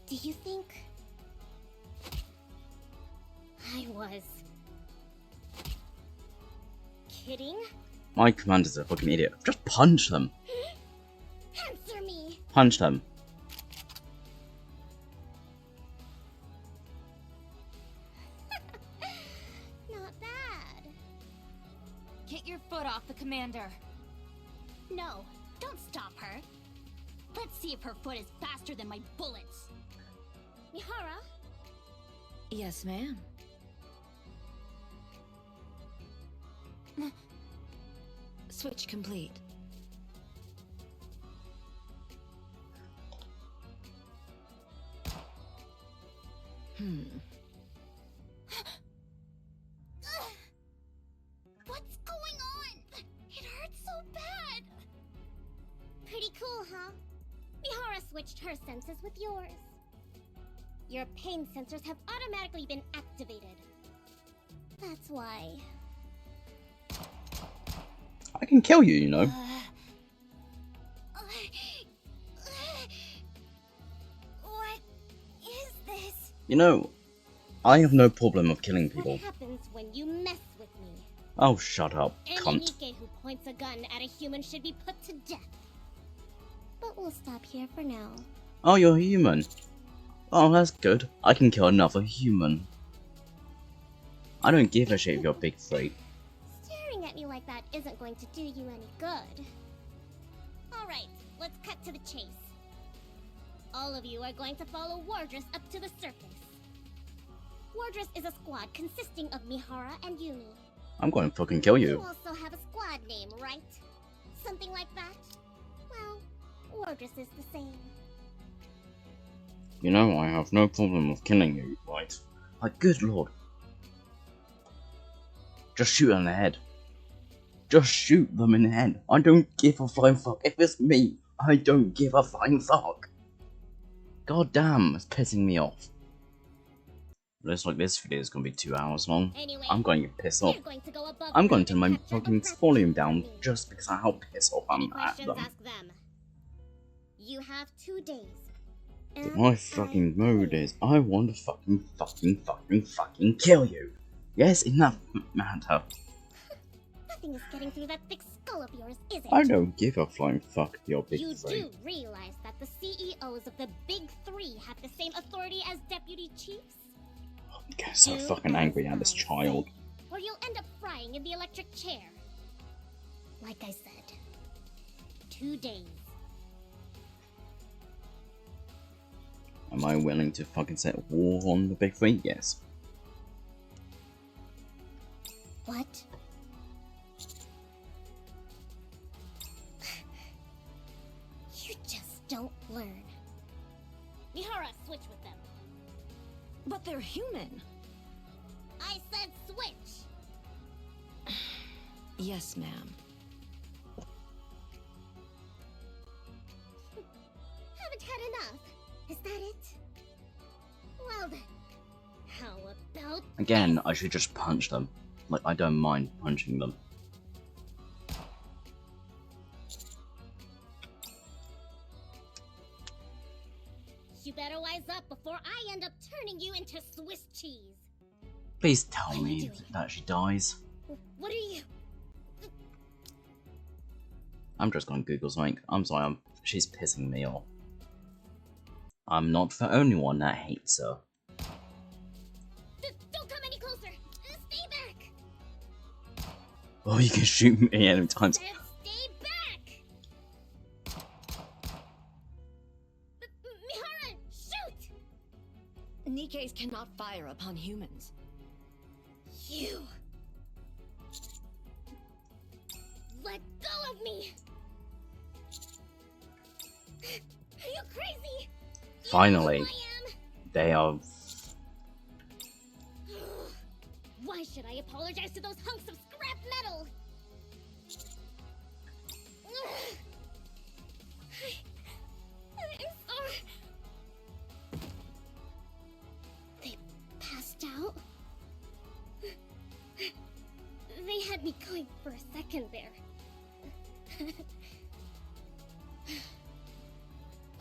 Do you think I was kidding? My commander's a fucking idiot. Just punch them. Answer me. Punch them. Not bad. Get your foot off the commander. No, don't stop her. Let's see if her foot is faster than my bullets. Mihara? Yes, ma'am. Switch complete. What's going on? It hurts so bad. Pretty cool, huh? Mihara switched her senses with yours. Your pain sensors have automatically been activated. That's why. I can kill you, you know. What is this? You know, I have no problem of killing people. What happens when you mess with me? Oh, shut up, Any cunt. nikke who points a gun at a human should be put to death. But we'll stop here for now. Oh, you're human. Oh, that's good. I can kill another human. I don't give a shit if you're a big freak. Staring at me like that isn't going to do you any good. Alright, let's cut to the chase. All of you are going to follow Wardress up to the surface. Wardress is a squad consisting of Mihara and Yumi. I'm going to fucking kill You you. also have a squad name, right? Something like that? Well, Wardress is the same. You know, I have no problem with killing you, right? Like, good lord. Just shoot in the head. Just shoot them in the head. I don't give a flying fuck. If it's me, I don't give a flying fuck. God damn, it's pissing me off. Looks like this video is gonna be 2 hours long. Anyway, I'm going to get pissed off. you're going to go above I'm going board to turn my and capture fucking the press volume with down me. just because of how pissed off Any I'm at questions, them. ask them. You have 2 days. My fucking mode is I want to fucking kill you. Yes, enough matter. Nothing is getting through that thick skull of yours, is it? I don't give a flying fuck, your big You three. do realize that the CEOs of the Big Three have the same authority as deputy chiefs? I'm getting so Do fucking angry at as this I child. say, or you'll end up frying in the electric chair. Like I said, 2 days. Am I willing to fucking set war on the big three? Yes. What? You just don't learn. Mihara, switch with them. But they're human. I said switch! Yes, ma'am. Haven't had enough. Is that it? Well then, how about Again, I should just punch them. Like, I don't mind punching them. You better wise up before I end up turning you into Swiss cheese. Please tell What are you me doing? that she dies. What are you? I'm just gonna Google something. I'm sorry, she's pissing me off. I'm not the only one that hates her. Don't come any closer. Stay back. Oh, you can shoot me anytime. Stay back. Mihara, shoot! Nikkes cannot fire upon humans. You. Let go of me. Are you crazy? Finally, You know who they are. I am. Why should I apologize to those hunks of scrap metal? I'm sorry. They passed out. They had me going for a second there.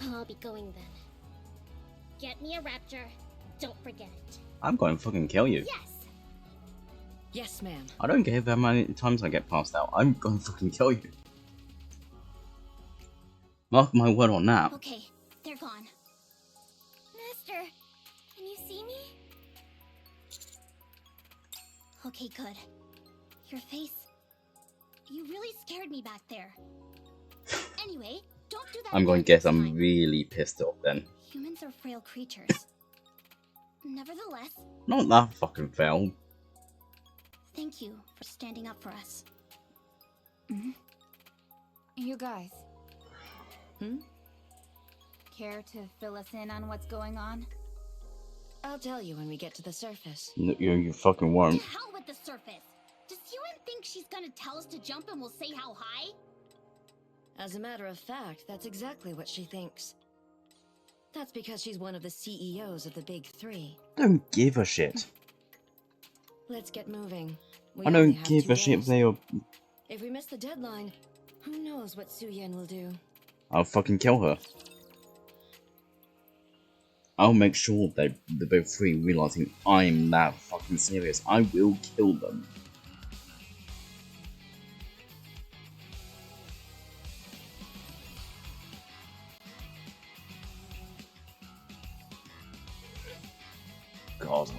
Well, I'll be going then. Get me a rapture. Don't forget it. I'm going to fucking kill you. Yes! Yes, ma'am. I don't care how many times I get passed out. I'm going to fucking kill you. Mark my word on that. Okay, they're gone. Master, can you see me? Okay, good. Your face... You really scared me back there. Anyway, don't do that I'm going to again guess I'm next time. really pissed off then. Humans are frail creatures. Nevertheless, Not that fucking fail. thank you for standing up for us. You guys. Care to fill us in on what's going on? I'll tell you when we get to the surface. No, you fucking To won't. hell with the surface! Does Ewan think she's gonna tell us to jump and we'll say how high? As a matter of fact, that's exactly what she thinks. That's because she's one of the CEOs of the Big Three. Don't give a shit. Let's get moving. We I only don't have give 2 a shit if days. they are. If we miss the deadline, who knows what Su Yen will do. I'll fucking kill her. I'll make sure that the Big Three realizing I'm that fucking serious. I will kill them. God,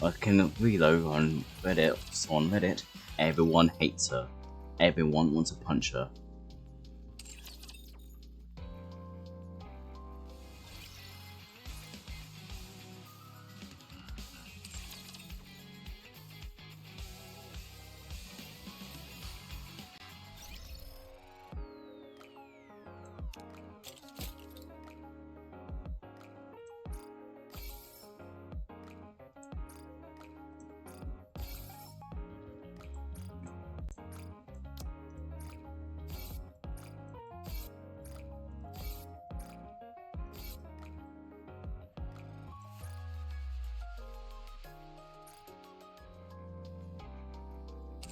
I can read over on Reddit, everyone hates her. Everyone wants to punch her.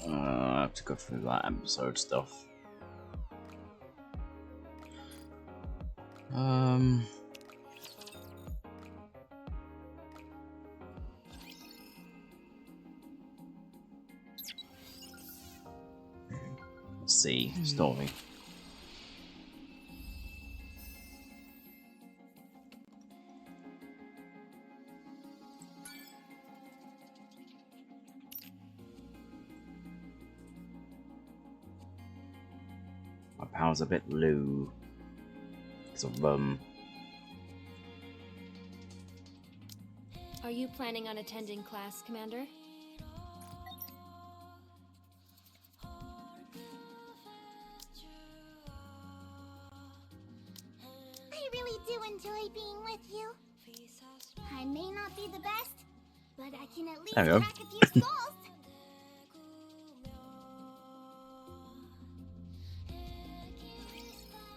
I have to go through that episode stuff. fantasy story. My power's a bit low. Because of Are you planning on attending class, Commander? I really do enjoy being with you. I may not be the best, but I can at least There we go. crack a few skulls.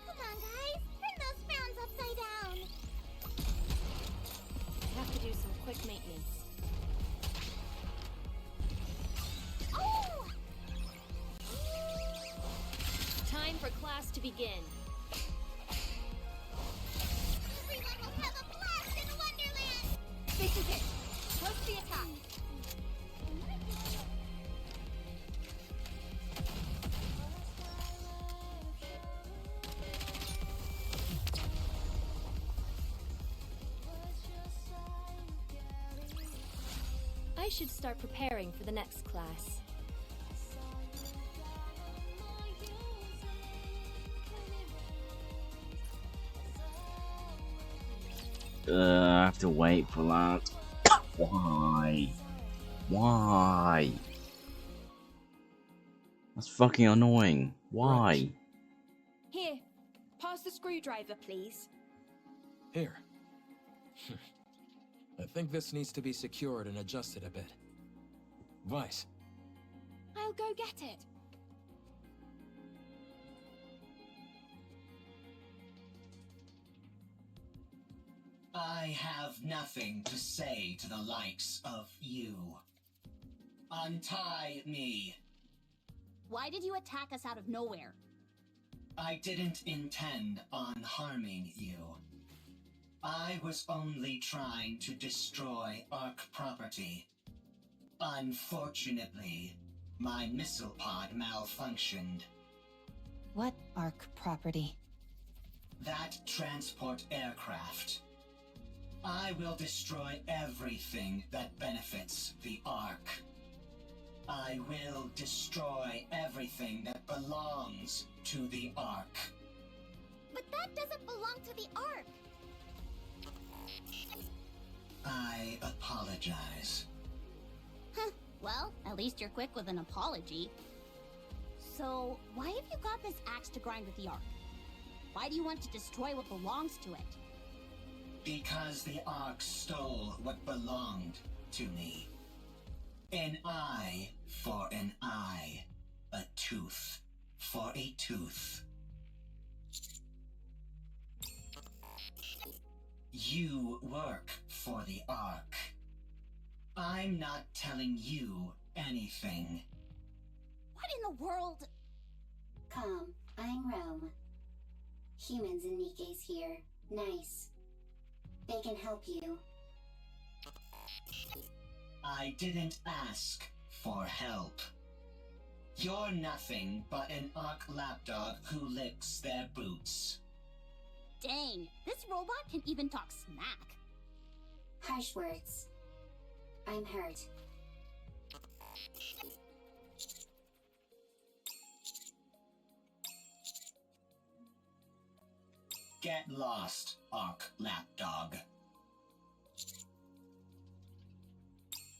Come on, guys. Turn those frowns upside down. Have to do some quick maintenance. Oh! Time for class to begin. Everyone will have a blast in Wonderland! This is it. Post the attack. I should start preparing for the next class. I have to wait for that. Why? Why? That's fucking annoying. Why? Here, pass the screwdriver, please. Here. I think this needs to be secured and adjusted a bit. Vice. I'll go get it. I have nothing to say to the likes of you. Untie me. Why did you attack us out of nowhere? I didn't intend on harming you. I was only trying to destroy Ark property. Unfortunately, my missile pod malfunctioned. What Ark property? That transport aircraft. I will destroy everything that benefits the Ark. I will destroy everything that belongs to the Ark. But that doesn't belong to the Ark. I apologize. Huh. Well, at least you're quick with an apology. So, why have you got this axe to grind with the Ark? Why do you want to destroy what belongs to it? Because the Ark stole what belonged to me. An eye for an eye. A tooth for a tooth. You work for the Ark. I'm not telling you anything. What in the world? Calm, I'm Rome. Humans and Nikke's here. Nice. They can help you. I didn't ask for help. You're nothing but an Ark lapdog who licks their boots. Dang, this robot can even talk smack. Harsh words. I'm hurt. Get lost, Ark lapdog.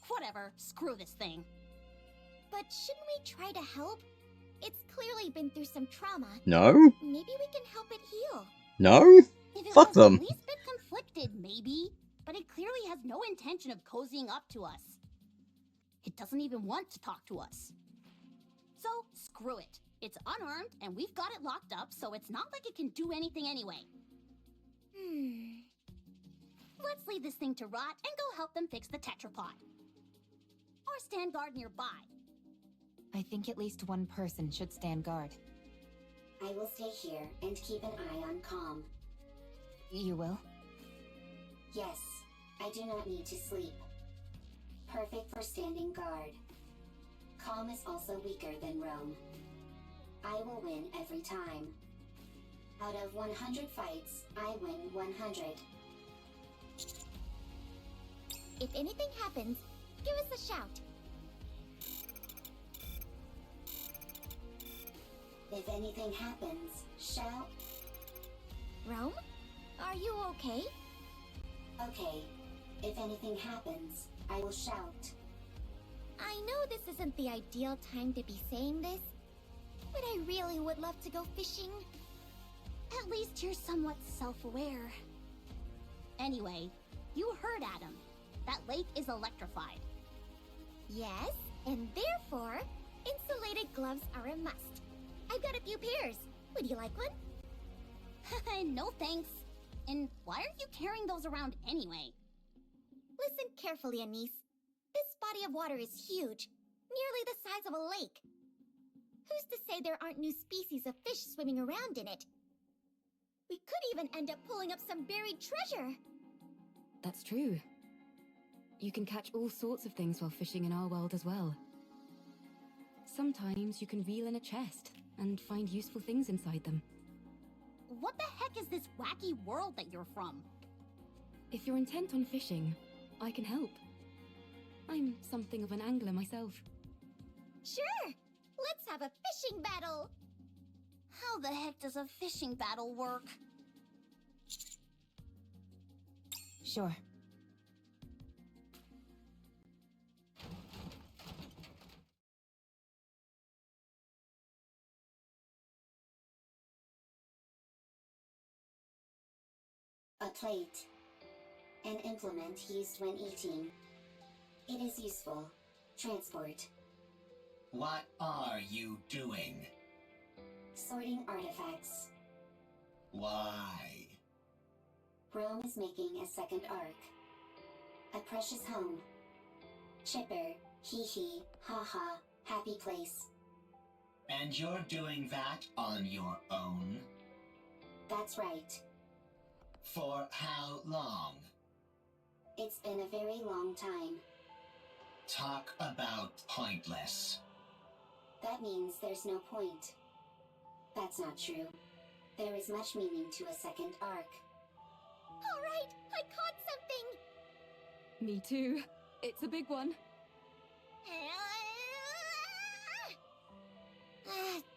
Whatever, screw this thing. But shouldn't we try to help? It's clearly been through some trauma. No? Maybe we can help it heal. No? If it Fuck was them. at least bit conflicted, maybe. But it clearly has no intention of cozying up to us. It doesn't even want to talk to us. So, screw it. It's unarmed, and we've got it locked up, so it's not like it can do anything anyway. Let's leave this thing to rot and go help them fix the tetrapod. Or stand guard nearby. I think at least one person should stand guard. I will stay here and keep an eye on Calm. You will? Yes, I do not need to sleep. Perfect for standing guard. Calm is also weaker than Rome. I will win every time. Out of 100 fights, I win 100. If anything happens, give us a shout. If anything happens, shout. Rome? Are you okay? Okay. If anything happens, I will shout. I know this isn't the ideal time to be saying this, but I really would love to go fishing. At least you're somewhat self-aware. Anyway, you heard Adam. That lake is electrified. Yes, and therefore, insulated gloves are a must. I've got a few pairs. Would you like one? No thanks. And why are you carrying those around anyway? Listen carefully, Anise. This body of water is huge, nearly the size of a lake. Who's to say there aren't new species of fish swimming around in it? We could even end up pulling up some buried treasure. That's true. You can catch all sorts of things while fishing in our world as well. Sometimes you can reel in a chest and find useful things inside them. What the heck is this wacky world that you're from? If you're intent on fishing, I can help. I'm something of an angler myself. Sure! Let's have a fishing battle! How the heck does a fishing battle work? Sure. A plate. An implement used when eating. It is useful. Transport. What are you doing? Sorting artifacts. Why? Rome is making a second arc. A precious home. Chipper, hee hee, ha ha, happy place. And you're doing that on your own? That's right. For how long? It's been a very long time. Talk about pointless. That means there's no point. That's not true. There is much meaning to a second arc. All right, I caught something! Me too. It's a big one.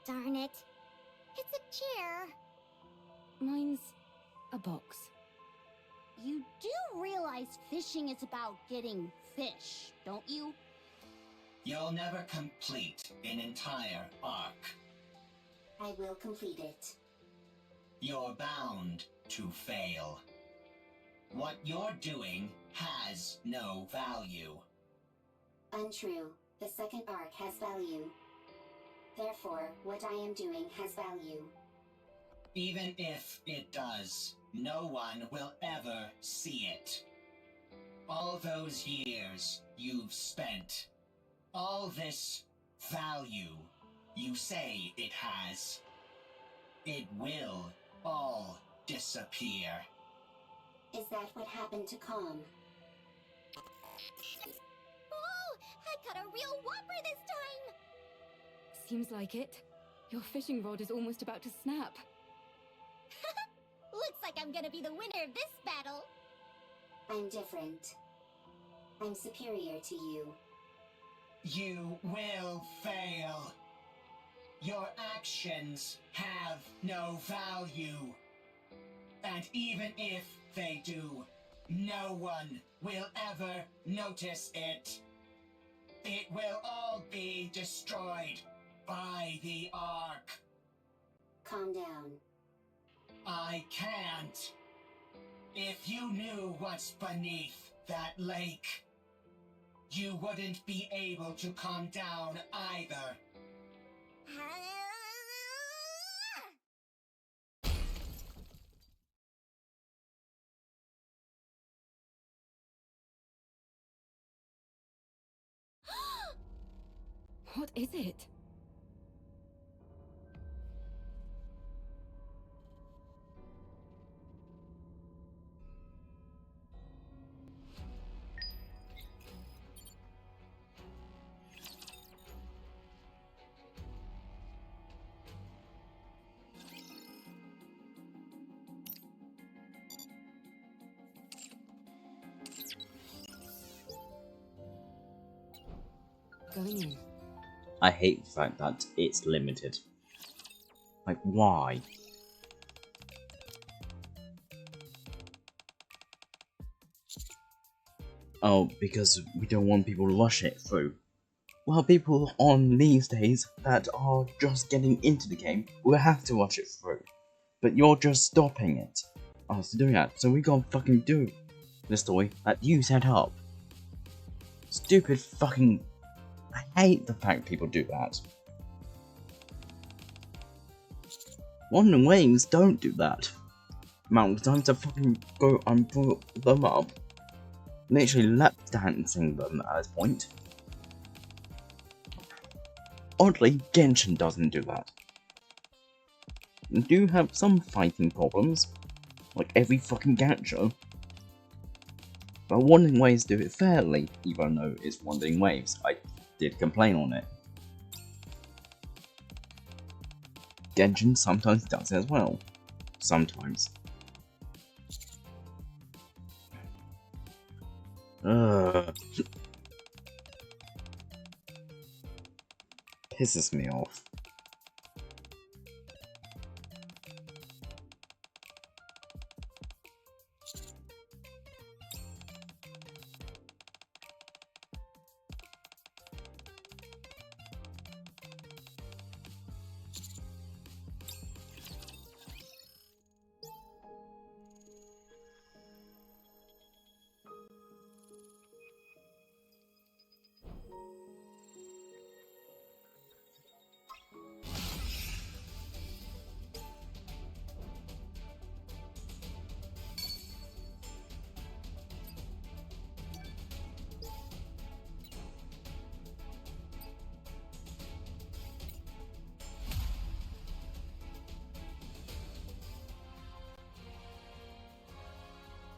Darn it. It's a chair. Mine's a box. You do realize fishing is about getting fish, don't you? You'll never complete an entire arc. I will complete it. You're bound to fail. What you're doing has no value. Untrue. The second arc has value. Therefore, what I am doing has value. Even if it does, no one will ever see it. All those years you've spent, all this value you say it has, it will all disappear. Is that what happened to Calm? Oh, I caught a real whopper this time! Seems like it. Your fishing rod is almost about to snap. Looks like I'm gonna be the winner of this battle. I'm different. I'm superior to you. You will fail. Your actions have no value. And even if they do, no one will ever notice it. It will all be destroyed by the Ark. Calm down. I can't. If you knew what's beneath that lake, you wouldn't be able to calm down either. What is it? going in. I hate the fact that it's limited. Like, why? Oh, because we don't want people to rush it through. Well, people on these days that are just getting into the game will have to rush it through. But you're just stopping it. Us doing that, so we gotta fucking do the story that you set up. Stupid fucking... I hate the fact people do that. Wandering Waves don't do that. Amount of times I fucking go and pull them up. Literally lap dancing them at this point. Oddly, Genshin doesn't do that. They do have some fighting problems, like every fucking gacha. But Wandering Waves do it fairly, even though it's Wandering Waves. I did complain on it. Genshin sometimes does it as well. Sometimes. Pisses me off.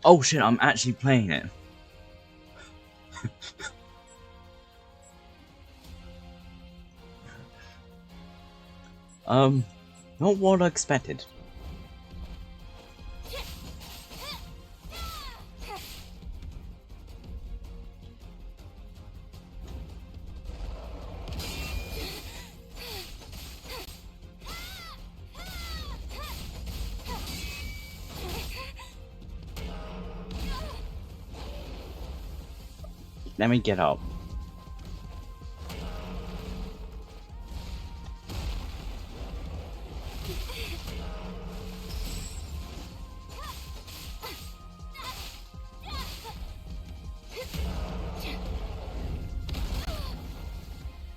Oh shit, I'm actually playing it. Not what I expected. Let me get up.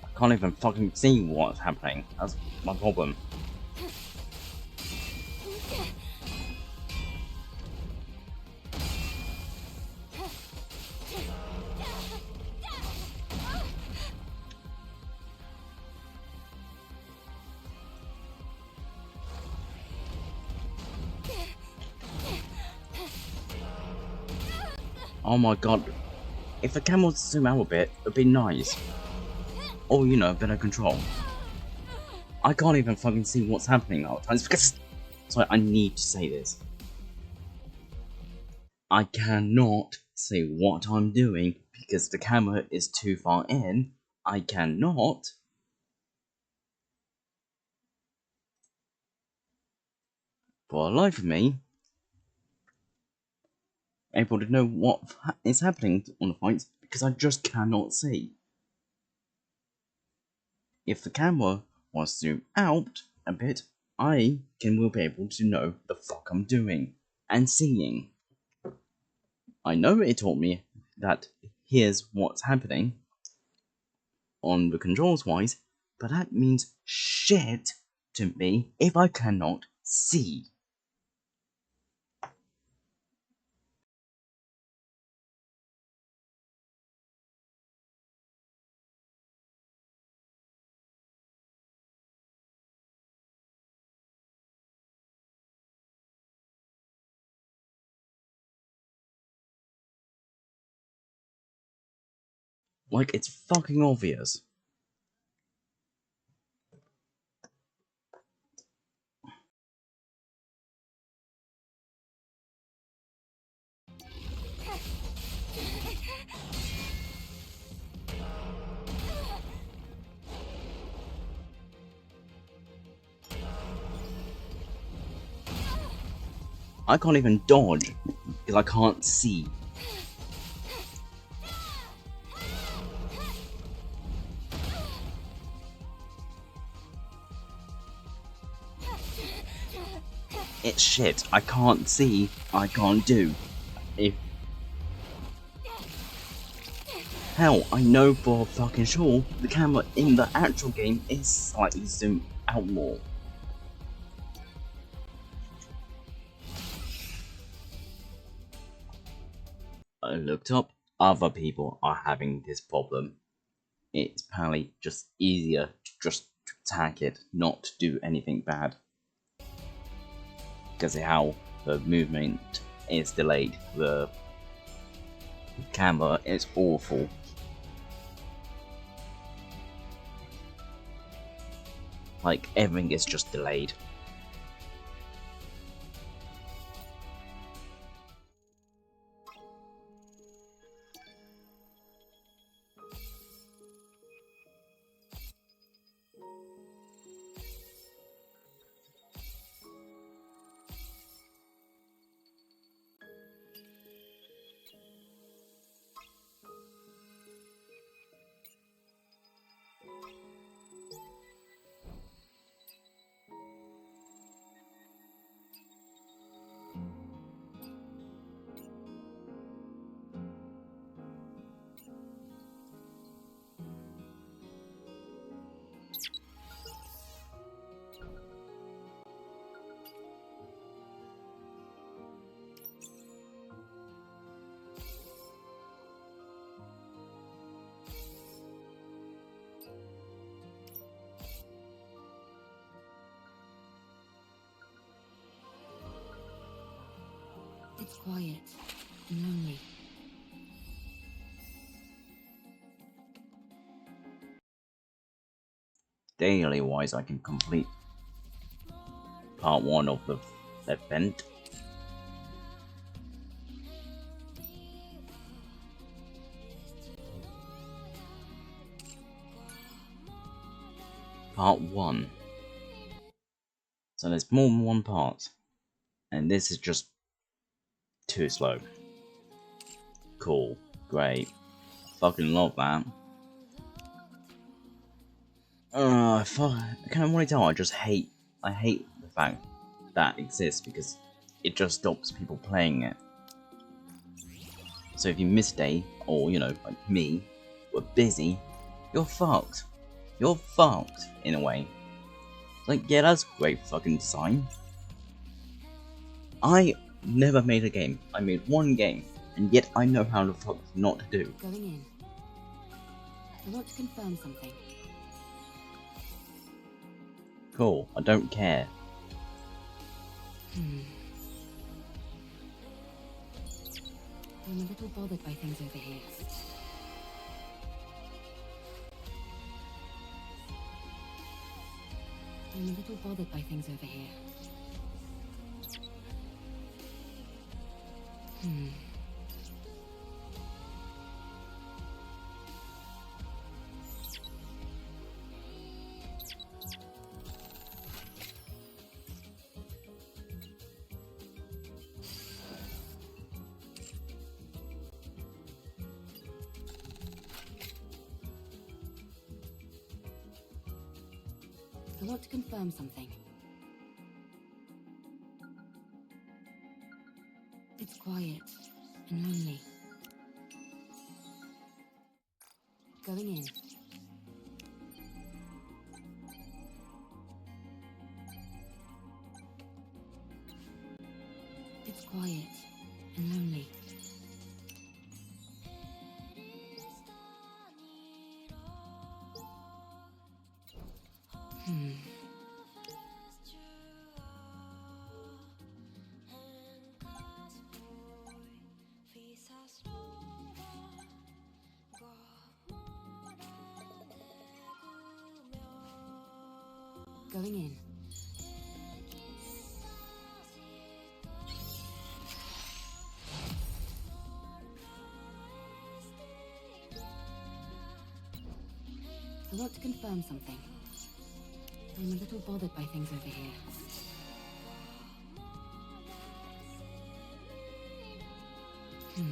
I can't even fucking see what's happening. That's my problem. Oh my god. If the camera was to zoom out a bit, it'd be nice. Or, you know, better control. I can't even fucking see what's happening all the times because... Sorry, I need to say this. I cannot see what I'm doing because the camera is too far in. I cannot... For the life of me... able to know what is happening on the fights because I just cannot see. If the camera was to zoom out a bit, will be able to know the fuck I'm doing and seeing. I know it taught me that here's what's happening on the controls wise, but that means shit to me if I cannot see. Like, it's fucking obvious. I can't even dodge because I can't see. It's shit. I can't see. I can't do. If hell, I know for fucking sure the camera in the actual game is slightly zoomed out more. I looked up, other people are having this problem. It's apparently just easier to just attack it, not to do anything bad. Because of how the movement is delayed, the camera is awful. Like, everything is just delayed. It's quiet and lonely. Daily wise, I can complete part 1 of the event. Part 1. So there's more than one part. And this is just too slow. Cool. Great. Fucking love that. I kind of want to tell. I hate the fact that exists because it just stops people playing it. So if you miss a day, or you know, like me, were busy, you're fucked. You're fucked in a way. Like, yeah, that's great fucking design. I never made a game. I made one game, and yet I know how the fuck not to do. Going in. I want to confirm something. Cool, I don't care. I'm a little bothered by things over here. I'm a little bothered by things over here. I want to confirm something. It's quiet and lonely. Going in. It's quiet and lonely. Going in. I want to confirm something. I'm a little bothered by things over here. It's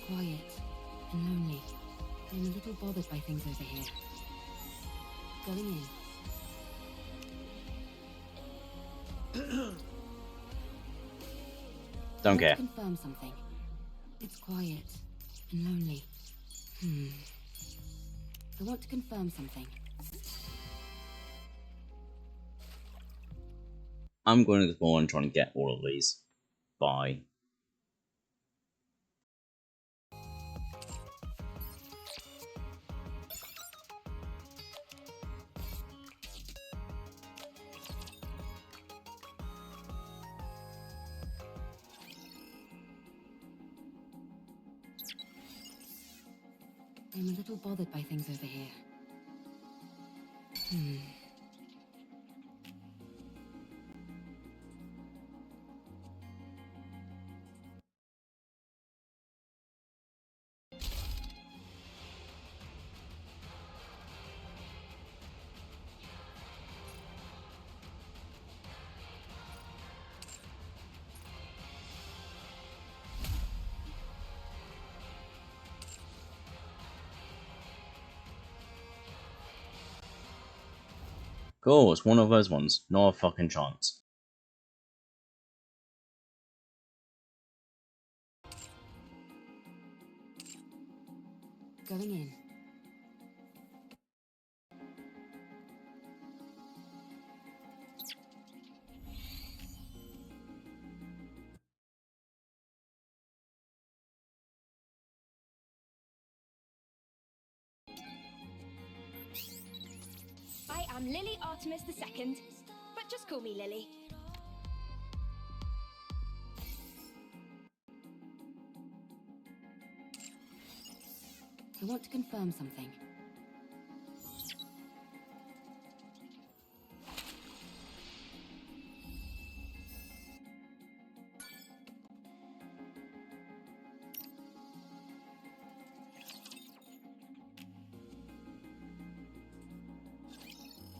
quiet and lonely. I'm a little bothered by things over here. Going in. Don't care. Confirm something. It's quiet and lonely. I want to confirm something. I'm going to explore and trying to get all of these. Bye. I'm a little bothered by things over here. Cool, it's one of those ones. Not a fucking chance. Going in. I am Lily Artemis II, but just call me Lily. I want to confirm something.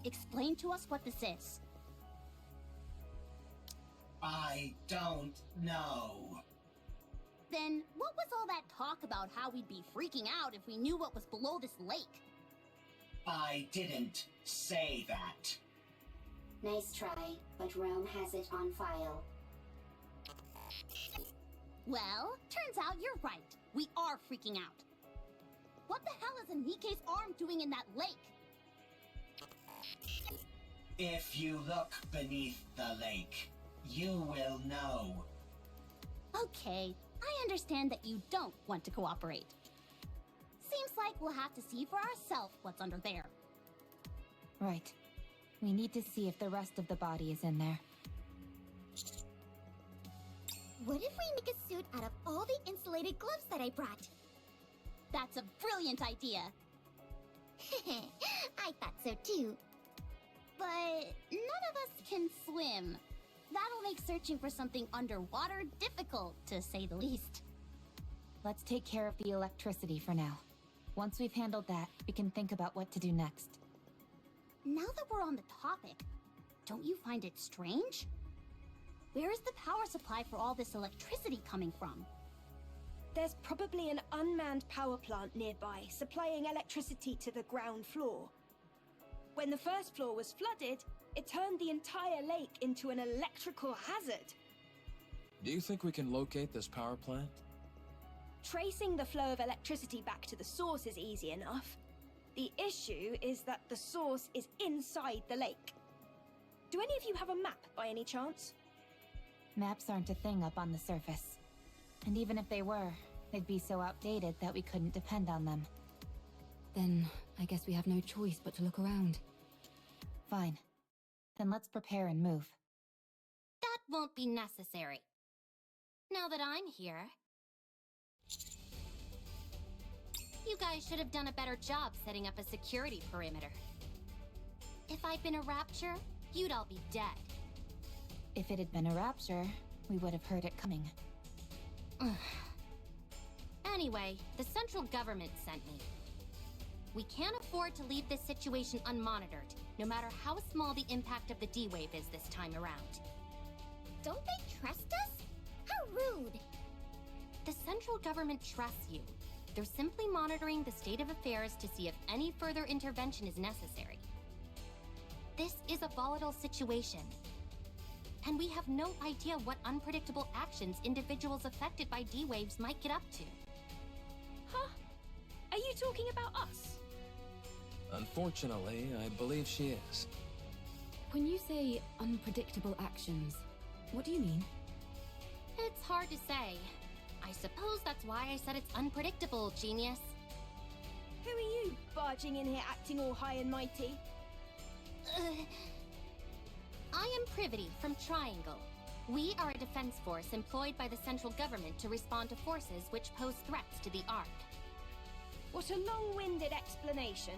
Explain to us what this is. I don't know. Then what was all that talk about how we'd be freaking out if we knew what was below this lake? I didn't say that. Nice try, but Rome has it on file. Well, turns out you're right. We are freaking out. What the hell is a Nikke's arm doing in that lake? If you look beneath the lake, you will know. Okay, I understand that you don't want to cooperate. Seems like we'll have to see for ourselves what's under there. Right. We need to see if the rest of the body is in there. What if we make a suit out of all the insulated gloves that I brought? That's a brilliant idea. I thought so too. But none of us can swim. That'll make searching for something underwater difficult, to say the least. Let's take care of the electricity for now. Once we've handled that, we can think about what to do next. Now that we're on the topic, don't you find it strange? Where is the power supply for all this electricity coming from? There's probably an unmanned power plant nearby, supplying electricity to the ground floor. When the first floor was flooded, it turned the entire lake into an electrical hazard. Do you think we can locate this power plant? Tracing the flow of electricity back to the source is easy enough. The issue is that the source is inside the lake. Do any of you have a map by any chance? Maps aren't a thing up on the surface. And even if they were, they'd be so outdated that we couldn't depend on them. Then I guess we have no choice but to look around. Fine. Then let's prepare and move. That won't be necessary. Now that I'm here, you guys should have done a better job setting up a security perimeter. If I'd been a Rapture, you'd all be dead. If it had been a Rapture, we would have heard it coming. Anyway, the central government sent me. We can't afford to leave this situation unmonitored, no matter how small the impact of the D-Wave is this time around. Don't they trust us? How rude! The central government trusts you. They're simply monitoring the state of affairs to see if any further intervention is necessary. This is a volatile situation, and we have no idea what unpredictable actions individuals affected by D-Waves might get up to. Huh? Are you talking about us? Unfortunately, I believe she is. When you say unpredictable actions, what do you mean? It's hard to say. I suppose that's why I said it's unpredictable, genius. Who are you, barging in here acting all high and mighty? I am Privity from Triangle. We are a defense force employed by the central government to respond to forces which pose threats to the Ark. What a long-winded explanation.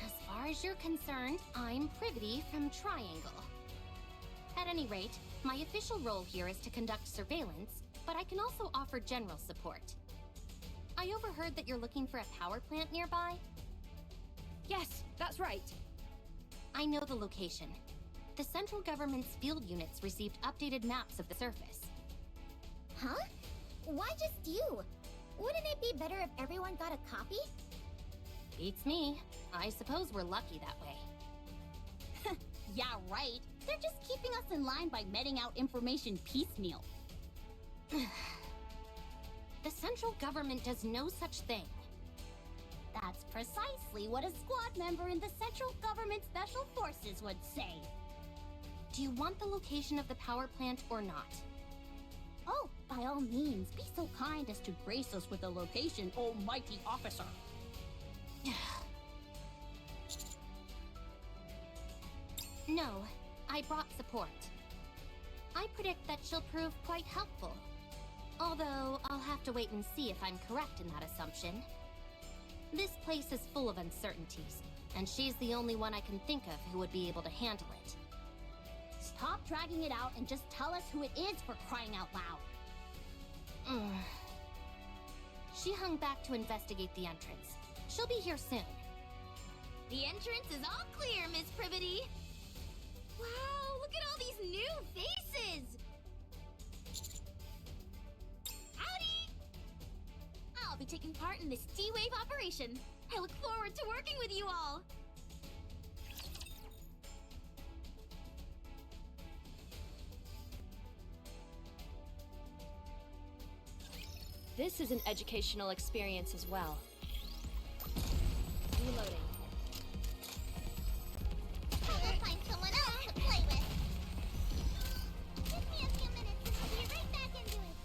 As far as you're concerned, I'm Privity from Triangle. At any rate, my official role here is to conduct surveillance, but I can also offer general support. I overheard that you're looking for a power plant nearby? Yes, that's right. I know the location. The central government's field units received updated maps of the surface. Huh? Why just you? Wouldn't it be better if everyone got a copy? Beats me. I suppose we're lucky that way. Yeah, right. They're just keeping us in line by meting out information piecemeal. The central government does no such thing. That's precisely what a squad member in the Central Government Special Forces would say. Do you want the location of the power plant or not? Oh, by all means, be so kind as to grace us with the location, almighty officer. No, I brought support. I predict that she'll prove quite helpful. Although, I'll have to wait and see if I'm correct in that assumption. This place is full of uncertainties, and she's the only one I can think of who would be able to handle it. Stop dragging it out and just tell us who it is, for crying out loud. She hung back to investigate the entrance. She'll be here soon. The entrance is all clear, Miss Privity. Wow, look at all these new faces! Howdy! I'll be taking part in this D-Wave operation. I look forward to working with you all. This is an educational experience as well. Reloading. I will find someone else to play with. Give me a few minutes and I'll be right back into it.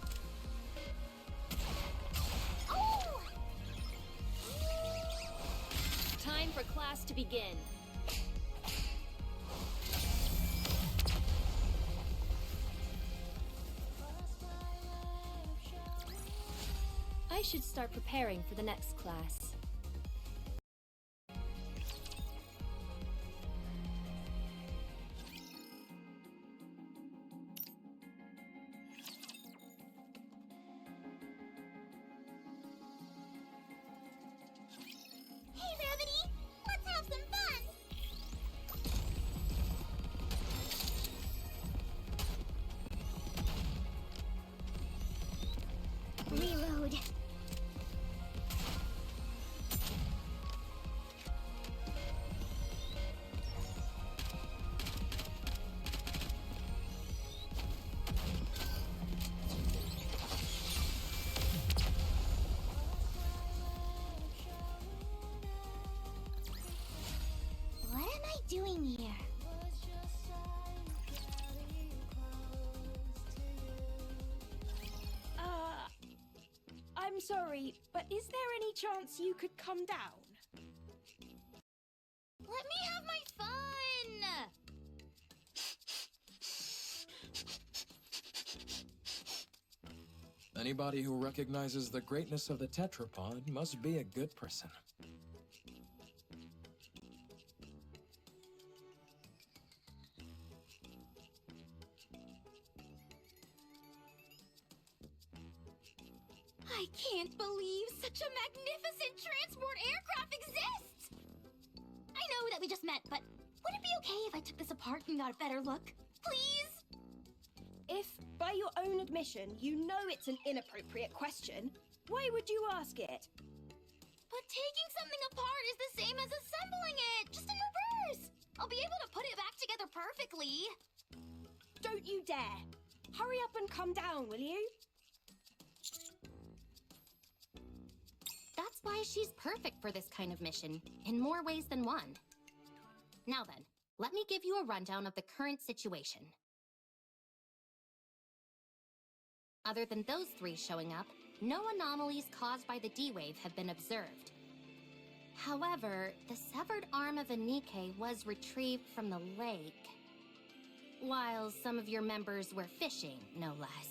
Oh! Time for class to begin. I should start preparing for the next class. Hey, Rabbity! Let's have some fun! Reload. What am I doing here? I'm sorry, but is there any chance you could come down? Let me have my fun! Anybody who recognizes the greatness of the tetrapod must be a good person. I can't believe such Such a magnificent transport aircraft exists! I know that we just met, but would it be okay if I took this apart and got a better look? Please? If, by your own admission, you know it's an inappropriate question, why would you ask it? But taking something apart is the same as assembling it, just in reverse. I'll be able to put it back together perfectly. Don't you dare. Hurry up and come down, will you? That's why she's perfect for this kind of mission, in more ways than one. Now then, let me give you a rundown of the current situation. Other than those three showing up, no anomalies caused by the D-Wave have been observed. However, the severed arm of a nikke was retrieved from the lake, while some of your members were fishing, no less.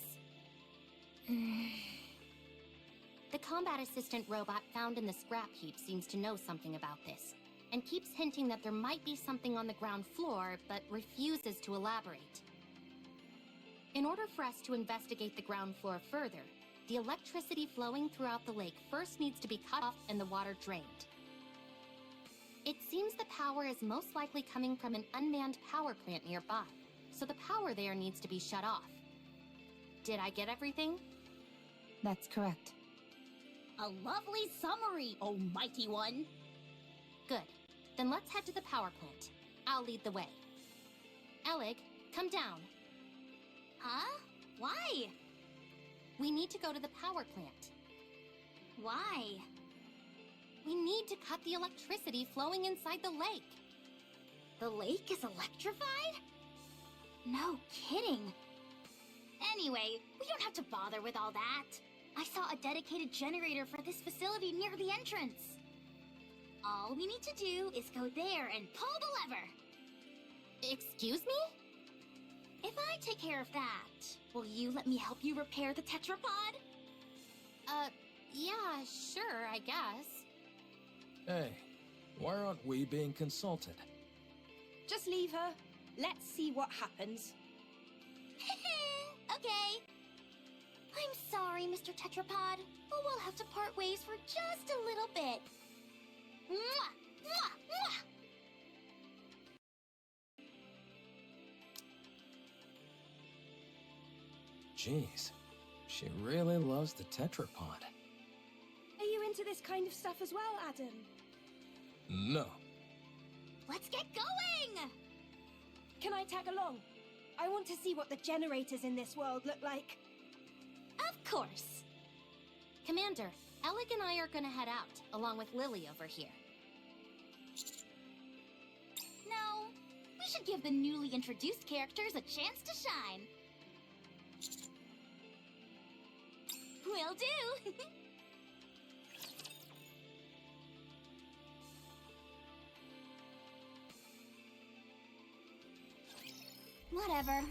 The combat assistant robot found in the scrap heap seems to know something about this, and keeps hinting that there might be something on the ground floor, but refuses to elaborate. In order for us to investigate the ground floor further, the electricity flowing throughout the lake first needs to be cut off and the water drained. It seems the power is most likely coming from an unmanned power plant nearby, so the power there needs to be shut off. Did I get everything? That's correct. A lovely summary, oh mighty one. Good. Then let's head to the power plant. I'll lead the way. Elig, come down. Huh? Why? We need to go to the power plant. Why? We need to cut the electricity flowing inside the lake. The lake is electrified? No kidding. Anyway, we don't have to bother with all that. I saw a dedicated generator for this facility near the entrance. All we need to do is go there and pull the lever. Excuse me? If I take care of that, will you let me help you repair the tetrapod? Yeah, sure, I guess. Hey, why aren't we being consulted? Just leave her. Let's see what happens. Okay. I'm sorry, Mr. Tetrapod, but we'll have to part ways for just a little bit. Mwah! Mwah! Mwah! Jeez, she really loves the tetrapod. Are you into this kind of stuff as well, Adam? No. Let's get going! Can I tag along? I want to see what the generators in this world look like. Of course. Commander, Elig and I are gonna head out, along with Lily over here. No, we should give the newly introduced characters a chance to shine. Will do! Whatever.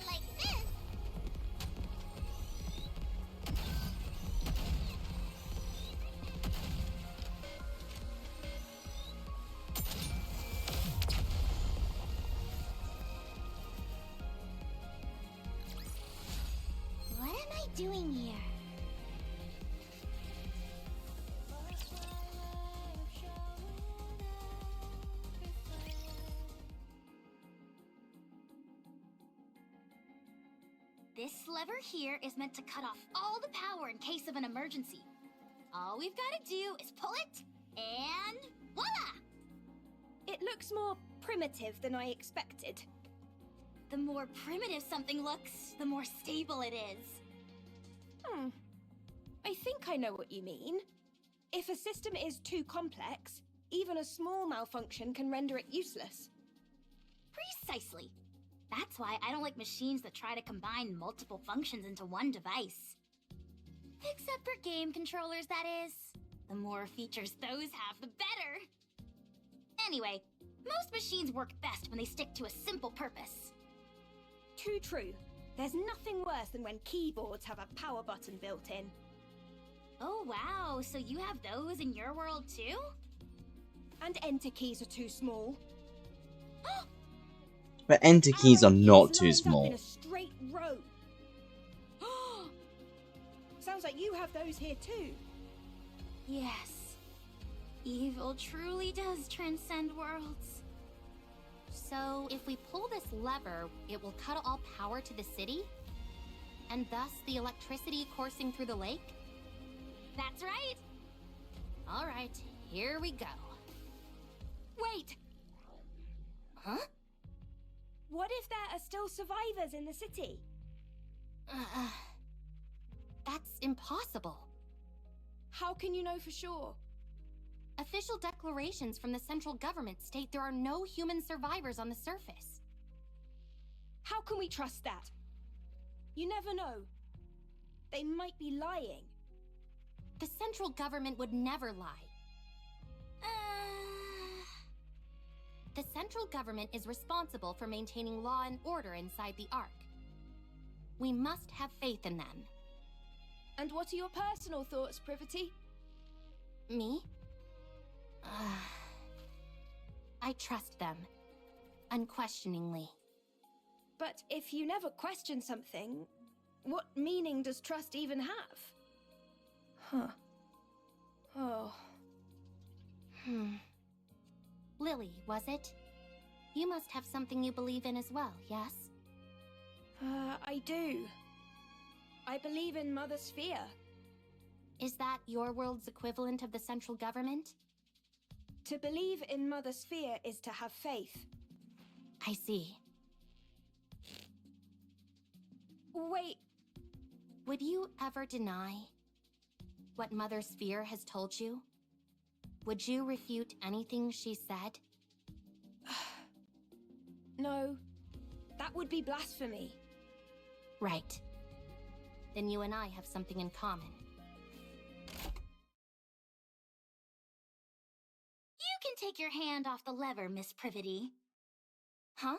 Like this. What am I doing here? This lever here is meant to cut off all the power in case of an emergency. All we've got to do is pull it, and voila! It looks more primitive than I expected. The more primitive something looks, the more stable it is. I think I know what you mean. If a system is too complex, even a small malfunction can render it useless. Precisely. That's why I don't like machines that try to combine multiple functions into one device. Except for game controllers, that is. The more features those have, the better. Anyway, most machines work best when they stick to a simple purpose. Too true. There's nothing worse than when keyboards have a power button built in. Oh wow, so you have those in your world too? And enter keys are too small. But enter keys are Arrow not keys too lined up small. in a straight row. sounds like you have those here too. Yes. Evil truly does transcend worlds. So, if we pull this lever, it will cut all power to the city? And thus the electricity coursing through the lake? That's right. Alright, here we go. Wait! Huh? What if there are still survivors in the city? That's impossible. How can you know for sure? Official declarations from the central government state there are no human survivors on the surface. How can we trust that? You never know. They might be lying. The central government would never lie. The central government is responsible for maintaining law and order inside the Ark. We must have faith in them. And what are your personal thoughts, Privity? Me? I trust them. Unquestioningly. But if you never question something, what meaning does trust even have? Huh. Oh. Lily, was it? You must have something you believe in as well, yes? I do. I believe in Mother Sphere. Is that your world's equivalent of the central government? To believe in Mother Sphere is to have faith. I see. Wait. Would you ever deny what Mother Sphere has told you? Would you refute anything she said? No. That would be blasphemy. Right. Then you and I have something in common. You can take your hand off the lever, Miss Privity. Huh?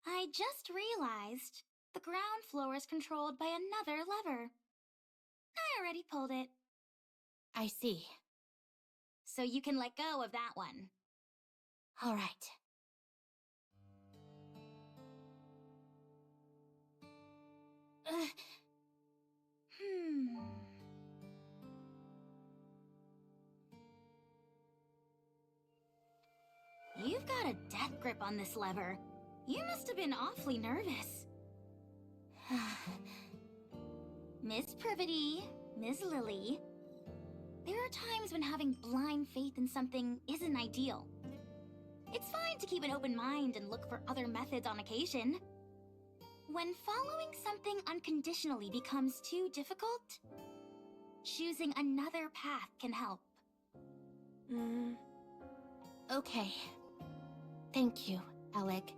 I just realized the ground floor is controlled by another lever. I already pulled it. I see. So you can let go of that one. All right. You've got a death grip on this lever. You must have been awfully nervous. Miss Privity, Miss Lily, there are times when having blind faith in something isn't ideal. It's fine to keep an open mind and look for other methods on occasion. When following something unconditionally becomes too difficult, choosing another path can help. Okay. Thank you, Alec.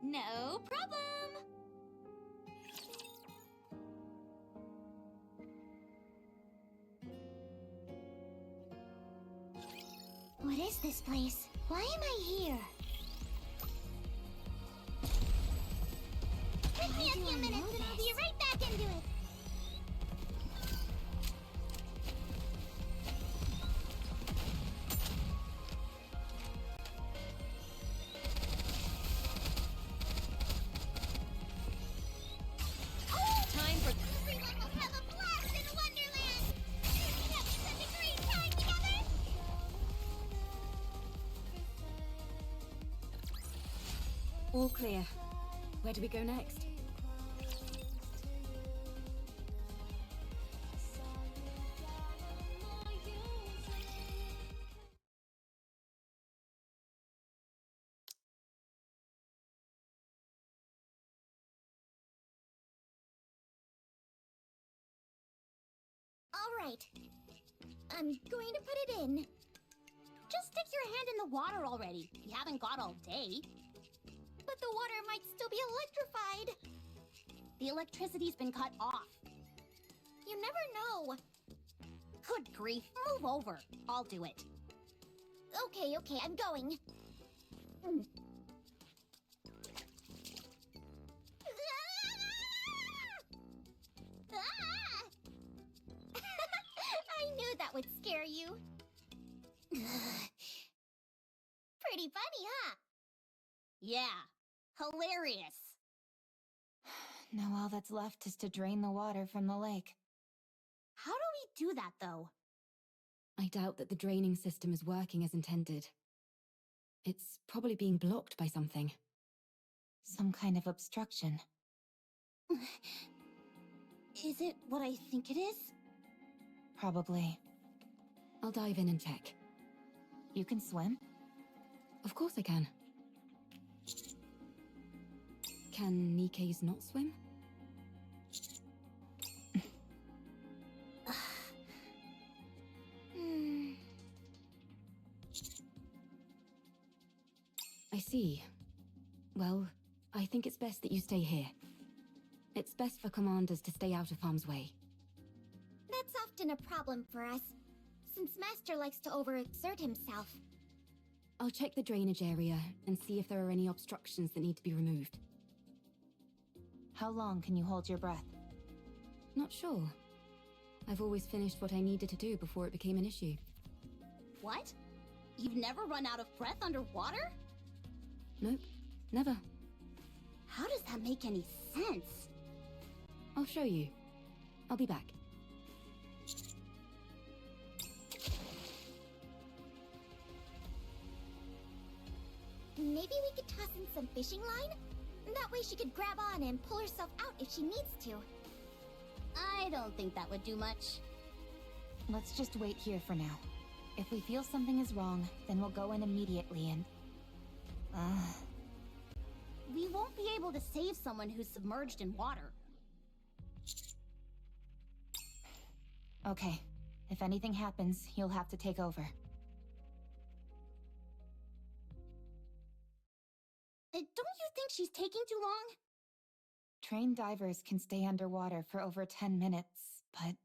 No problem! What is this place? Why am I here? Give me a few minutes and I'll be right back into it. Time for... Everyone will have a blast in Wonderland! We're having such a great time together! All clear. Where do we go next? All right. I'm going to put it in. Just stick your hand in the water already. You haven't got all day. But the water might still be electrified. The electricity's been cut off. You never know. Good grief, move over. I'll do it. Okay, I'm going. I knew that would scare you. Pretty funny, huh? Yeah, hilarious. Now all that's left is to drain the water from the lake. How do we do that, though? I doubt that the draining system is working as intended. It's probably being blocked by something. Some kind of obstruction. Is it what I think it is? Probably. I'll dive in and check. You can swim? Of course I can. Can Nikke's not swim? I see. Well, I think it's best that you stay here. It's best for commanders to stay out of harm's way. That's often a problem for us, since Master likes to overexert himself. I'll check the drainage area and see if there are any obstructions that need to be removed. How long can you hold your breath? Not sure. I've always finished what I needed to do before it became an issue. What? You've never run out of breath underwater? Nope, never. How does that make any sense? I'll show you. I'll be back. Maybe we could toss in some fishing line? That way she could grab on and pull herself out if she needs to. I don't think that would do much. Let's just wait here for now. If we feel something is wrong, then we'll go in immediately and... We won't be able to save someone who's submerged in water. Okay. If anything happens, you'll have to take over. Don't you think she's taking too long? Trained divers can stay underwater for over 10 minutes, but...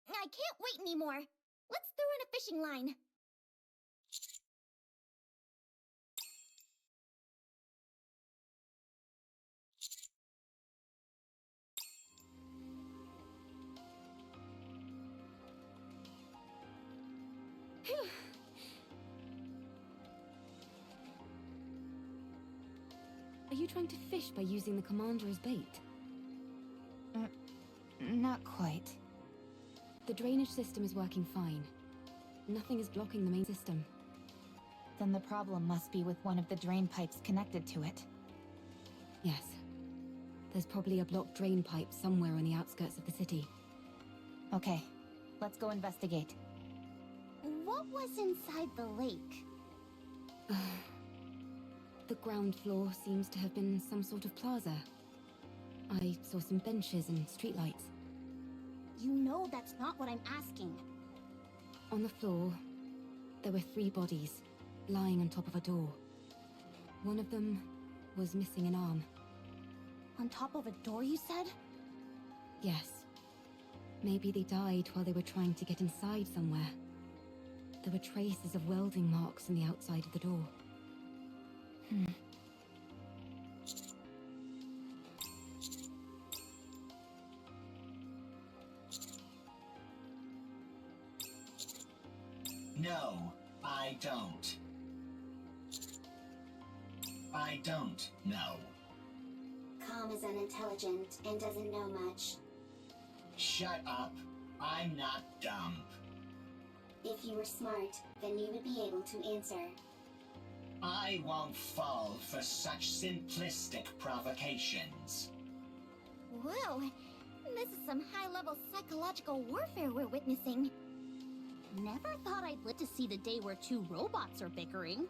I can't wait anymore. Let's throw in a fishing line. Are you trying to fish by using the commander as bait? Not quite. The drainage system is working fine. Nothing is blocking the main system. Then the problem must be with one of the drain pipes connected to it. Yes. There's probably a blocked drain pipe somewhere on the outskirts of the city. Okay, let's go investigate. What was inside the lake? The ground floor seems to have been some sort of plaza. I saw some benches and streetlights. You know that's not what I'm asking. On the floor, there were 3 bodies, lying on top of a door. One of them was missing an arm. On top of a door, you said? Yes. Maybe they died while they were trying to get inside somewhere. There were traces of welding marks on the outside of the door. No, I don't. I don't know. Calm is unintelligent and doesn't know much. Shut up. I'm not dumb. If you were smart, then you would be able to answer. I won't fall for such simplistic provocations. Whoa, this is some high-level psychological warfare we're witnessing. Never thought I'd live to see the day where 2 robots are bickering.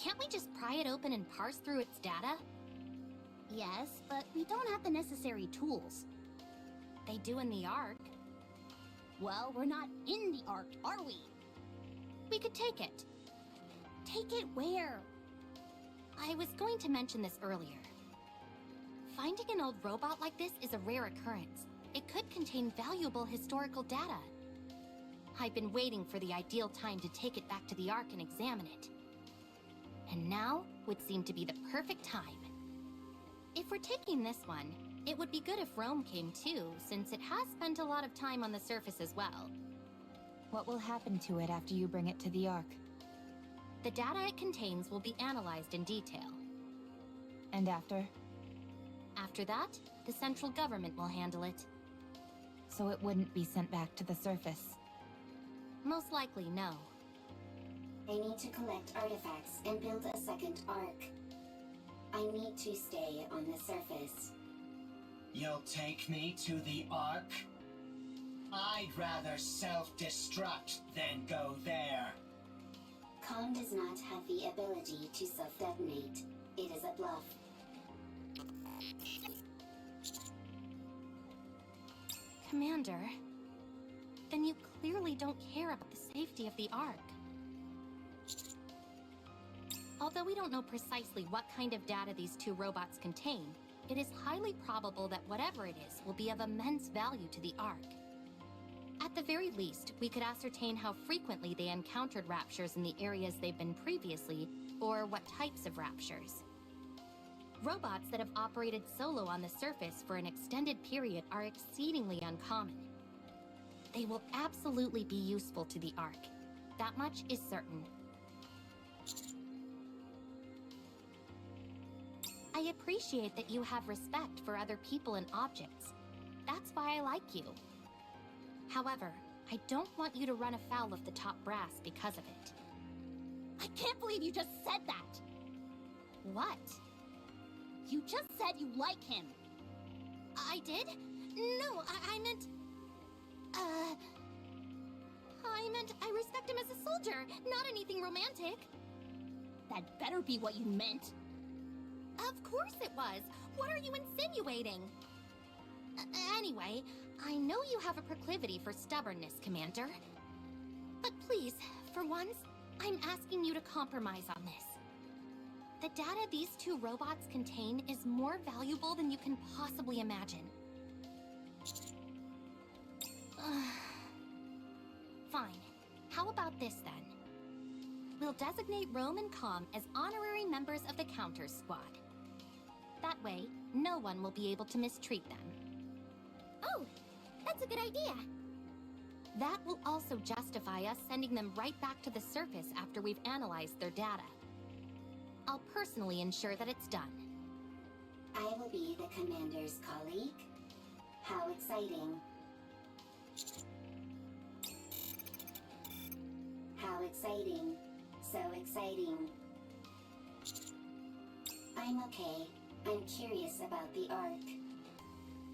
Can't we just pry it open and parse through its data? Yes, but we don't have the necessary tools. They do in the Ark. Well, we're not in the Ark, are we? We could take it. Take it where? I was going to mention this earlier. Finding an old robot like this is a rare occurrence. It could contain valuable historical data. I've been waiting for the ideal time to take it back to the Ark and examine it. And now would seem to be the perfect time. If we're taking this one, it would be good if Rome came too, since it has spent a lot of time on the surface as well. What will happen to it after you bring it to the Ark? The data it contains will be analyzed in detail. And after? After that, the central government will handle it. So it wouldn't be sent back to the surface? Most likely, no. I need to collect artifacts and build a second arc. I need to stay on the surface. You'll take me to the Ark? I'd rather self-destruct than go there. Khan does not have the ability to self-detonate. It is a bluff. Commander, then you clearly don't care about the safety of the Ark. Although we don't know precisely what kind of data these two robots contain, it is highly probable that whatever it is will be of immense value to the Ark. At the very least, we could ascertain how frequently they encountered raptures in the areas they've been previously, or what types of raptures. Robots that have operated solo on the surface for an extended period are exceedingly uncommon. They will absolutely be useful to the Ark. That much is certain. I appreciate that you have respect for other people and objects. That's why I like you. However, I don't want you to run afoul of the top brass because of it. I can't believe you just said that! What? You just said you like him! I did? No, I meant... I meant I respect him as a soldier, not anything romantic. That better be what you meant. Of course it was. What are you insinuating? Anyway, I know you have a proclivity for stubbornness, Commander. But please, for once, I'm asking you to compromise on this. The data these two robots contain is more valuable than you can possibly imagine. Fine. How about this, then? We'll designate Rome and Com as honorary members of the Counters Squad. That way, no one will be able to mistreat them. Oh, that's a good idea. That will also justify us sending them right back to the surface after we've analyzed their data. I'll personally ensure that it's done. I will be the commander's colleague? How exciting. How exciting. So exciting. I'm okay. I'm curious about the Ark.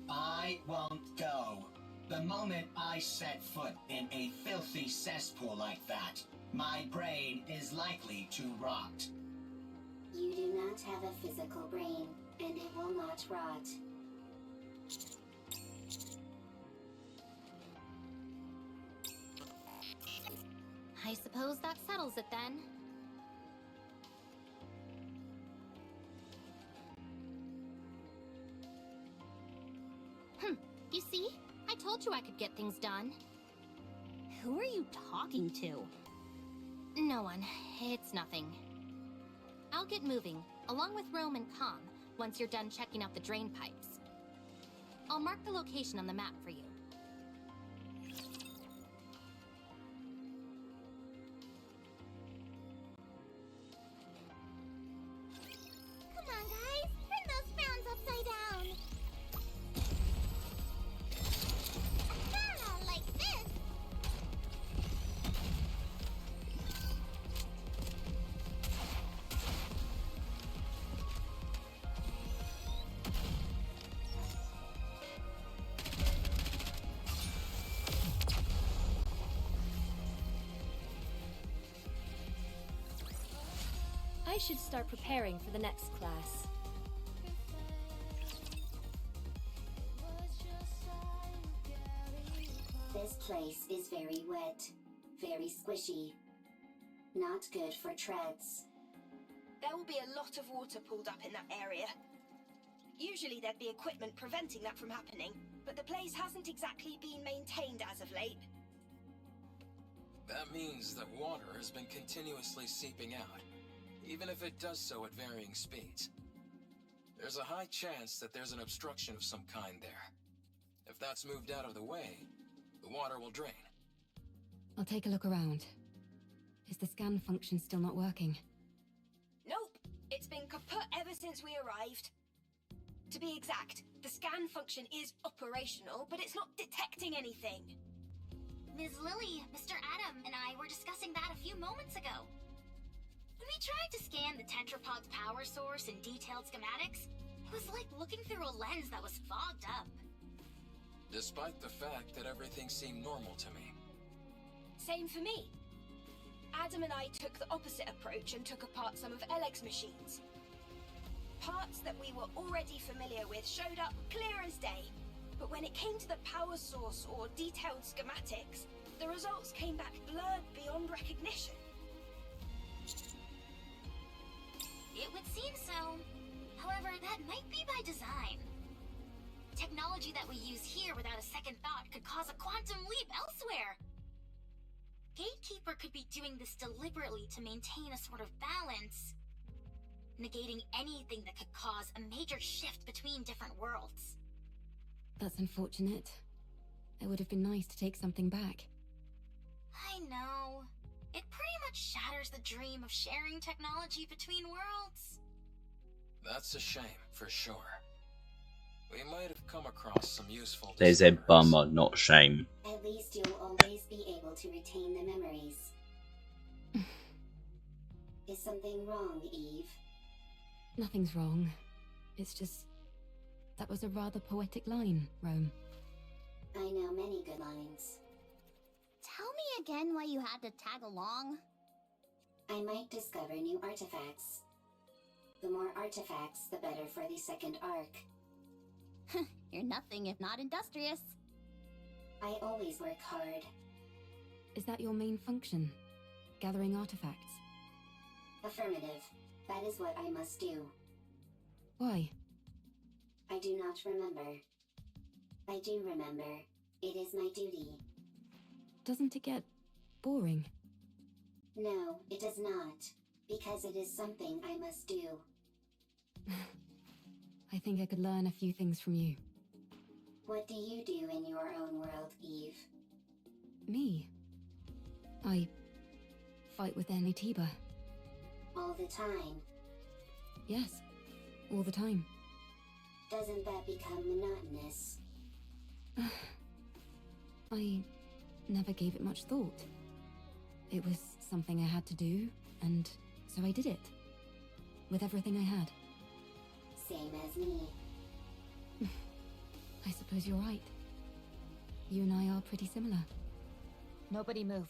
I won't go. The moment I set foot in a filthy cesspool like that, my brain is likely to rot. You do not have a physical brain, and it will not rot. I suppose that settles it then. You see? I told you I could get things done. Who are you talking to? No one. It's nothing. I'll get moving, along with Rome and Com, once you're done checking out the drain pipes. I'll mark the location on the map for you. Come on, guys! Turn those frowns upside down! Ah, like this! I should start preparing for the next class. This place is very wet, very squishy. Not good for treads. There will be a lot of water pulled up in that area. Usually there'd be equipment preventing that from happening, but the place hasn't exactly been maintained as of late. That means that water has been continuously seeping out, even if it does so at varying speeds. There's a high chance that there's an obstruction of some kind there. If that's moved out of the way, the water will drain. I'll take a look around. Is the scan function still not working? Nope, it's been kaput ever since we arrived. To be exact, the scan function is operational, but it's not detecting anything. Ms. Lily, Mr. Adam, and I were discussing that a few moments ago. When we tried to scan the tetrapod's power source and detailed schematics, it was like looking through a lens that was fogged up. Despite the fact that everything seemed normal to me. Same for me. Adam and I took the opposite approach and took apart some of Eleg's machines. Parts that we were already familiar with showed up clear as day, but when it came to the power source or detailed schematics, the results came back blurred beyond recognition. It would seem so. However, that might be by design. Technology that we use here without a second thought could cause a quantum leap elsewhere. Gatekeeper could be doing this deliberately to maintain a sort of balance, negating anything that could cause a major shift between different worlds. That's unfortunate. It would have been nice to take something back. I know. It pretty much shatters the dream of sharing technology between worlds. That's a shame, for sure. We might have come across some useful There's a discoveries. bummer, not shame. At least you'll always be able to retain the memories. Is something wrong, Eve? Nothing's wrong. It's just... that was a rather poetic line, Rome. I know many good lines. Tell me again why you had to tag along. I might discover new artifacts. The more artifacts, the better for the second arc. You're nothing if not industrious. I always work hard. Is that your main function? Gathering artifacts? Affirmative. That is what I must do. Why? I do not remember. I do remember. It is my duty. Doesn't it get boring? No, it does not. Because it is something I must do. I think I could learn a few things from you. What do you do in your own world, Eve? Me? I fight with Anitiba. All the time. Yes, all the time. Doesn't that become monotonous? I never gave it much thought. It was something I had to do, and so I did it. With everything I had. Same as me. I suppose you're right. You and I are pretty similar. Nobody move.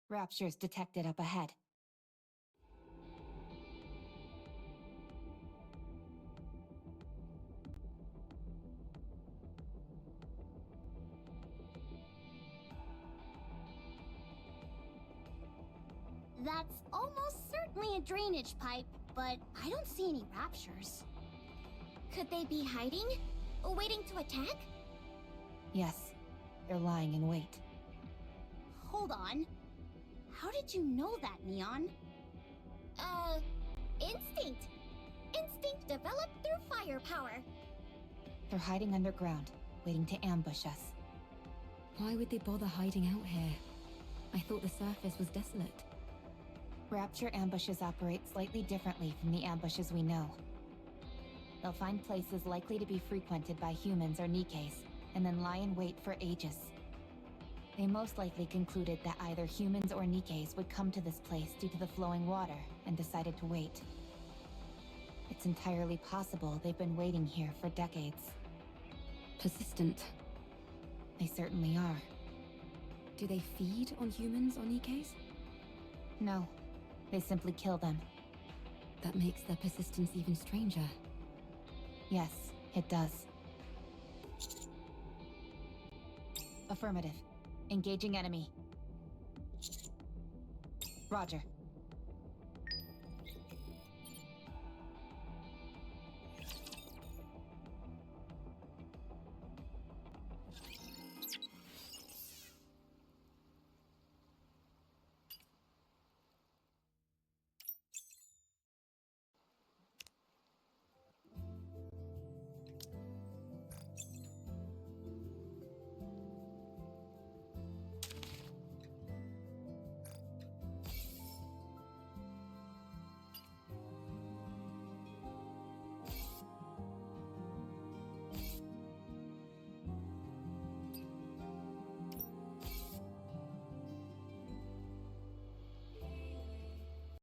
Raptures detected up ahead. That's almost certainly a drainage pipe, but I don't see any raptures. Could they be hiding? Waiting to attack? Yes, they're lying in wait. Hold on. How did you know that, Neon? Instinct. Instinct developed through firepower. They're hiding underground, waiting to ambush us. Why would they bother hiding out here? I thought the surface was desolate. Rapture ambushes operate slightly differently from the ambushes we know. They'll find places likely to be frequented by humans or nikkes, and then lie in wait for ages. They most likely concluded that either humans or nikkes would come to this place due to the flowing water, and decided to wait. It's entirely possible they've been waiting here for decades. Persistent. They certainly are. Do they feed on humans or nikkes? No, they simply kill them. That makes their persistence even stranger. Yes, it does. Affirmative. Engaging enemy. Roger.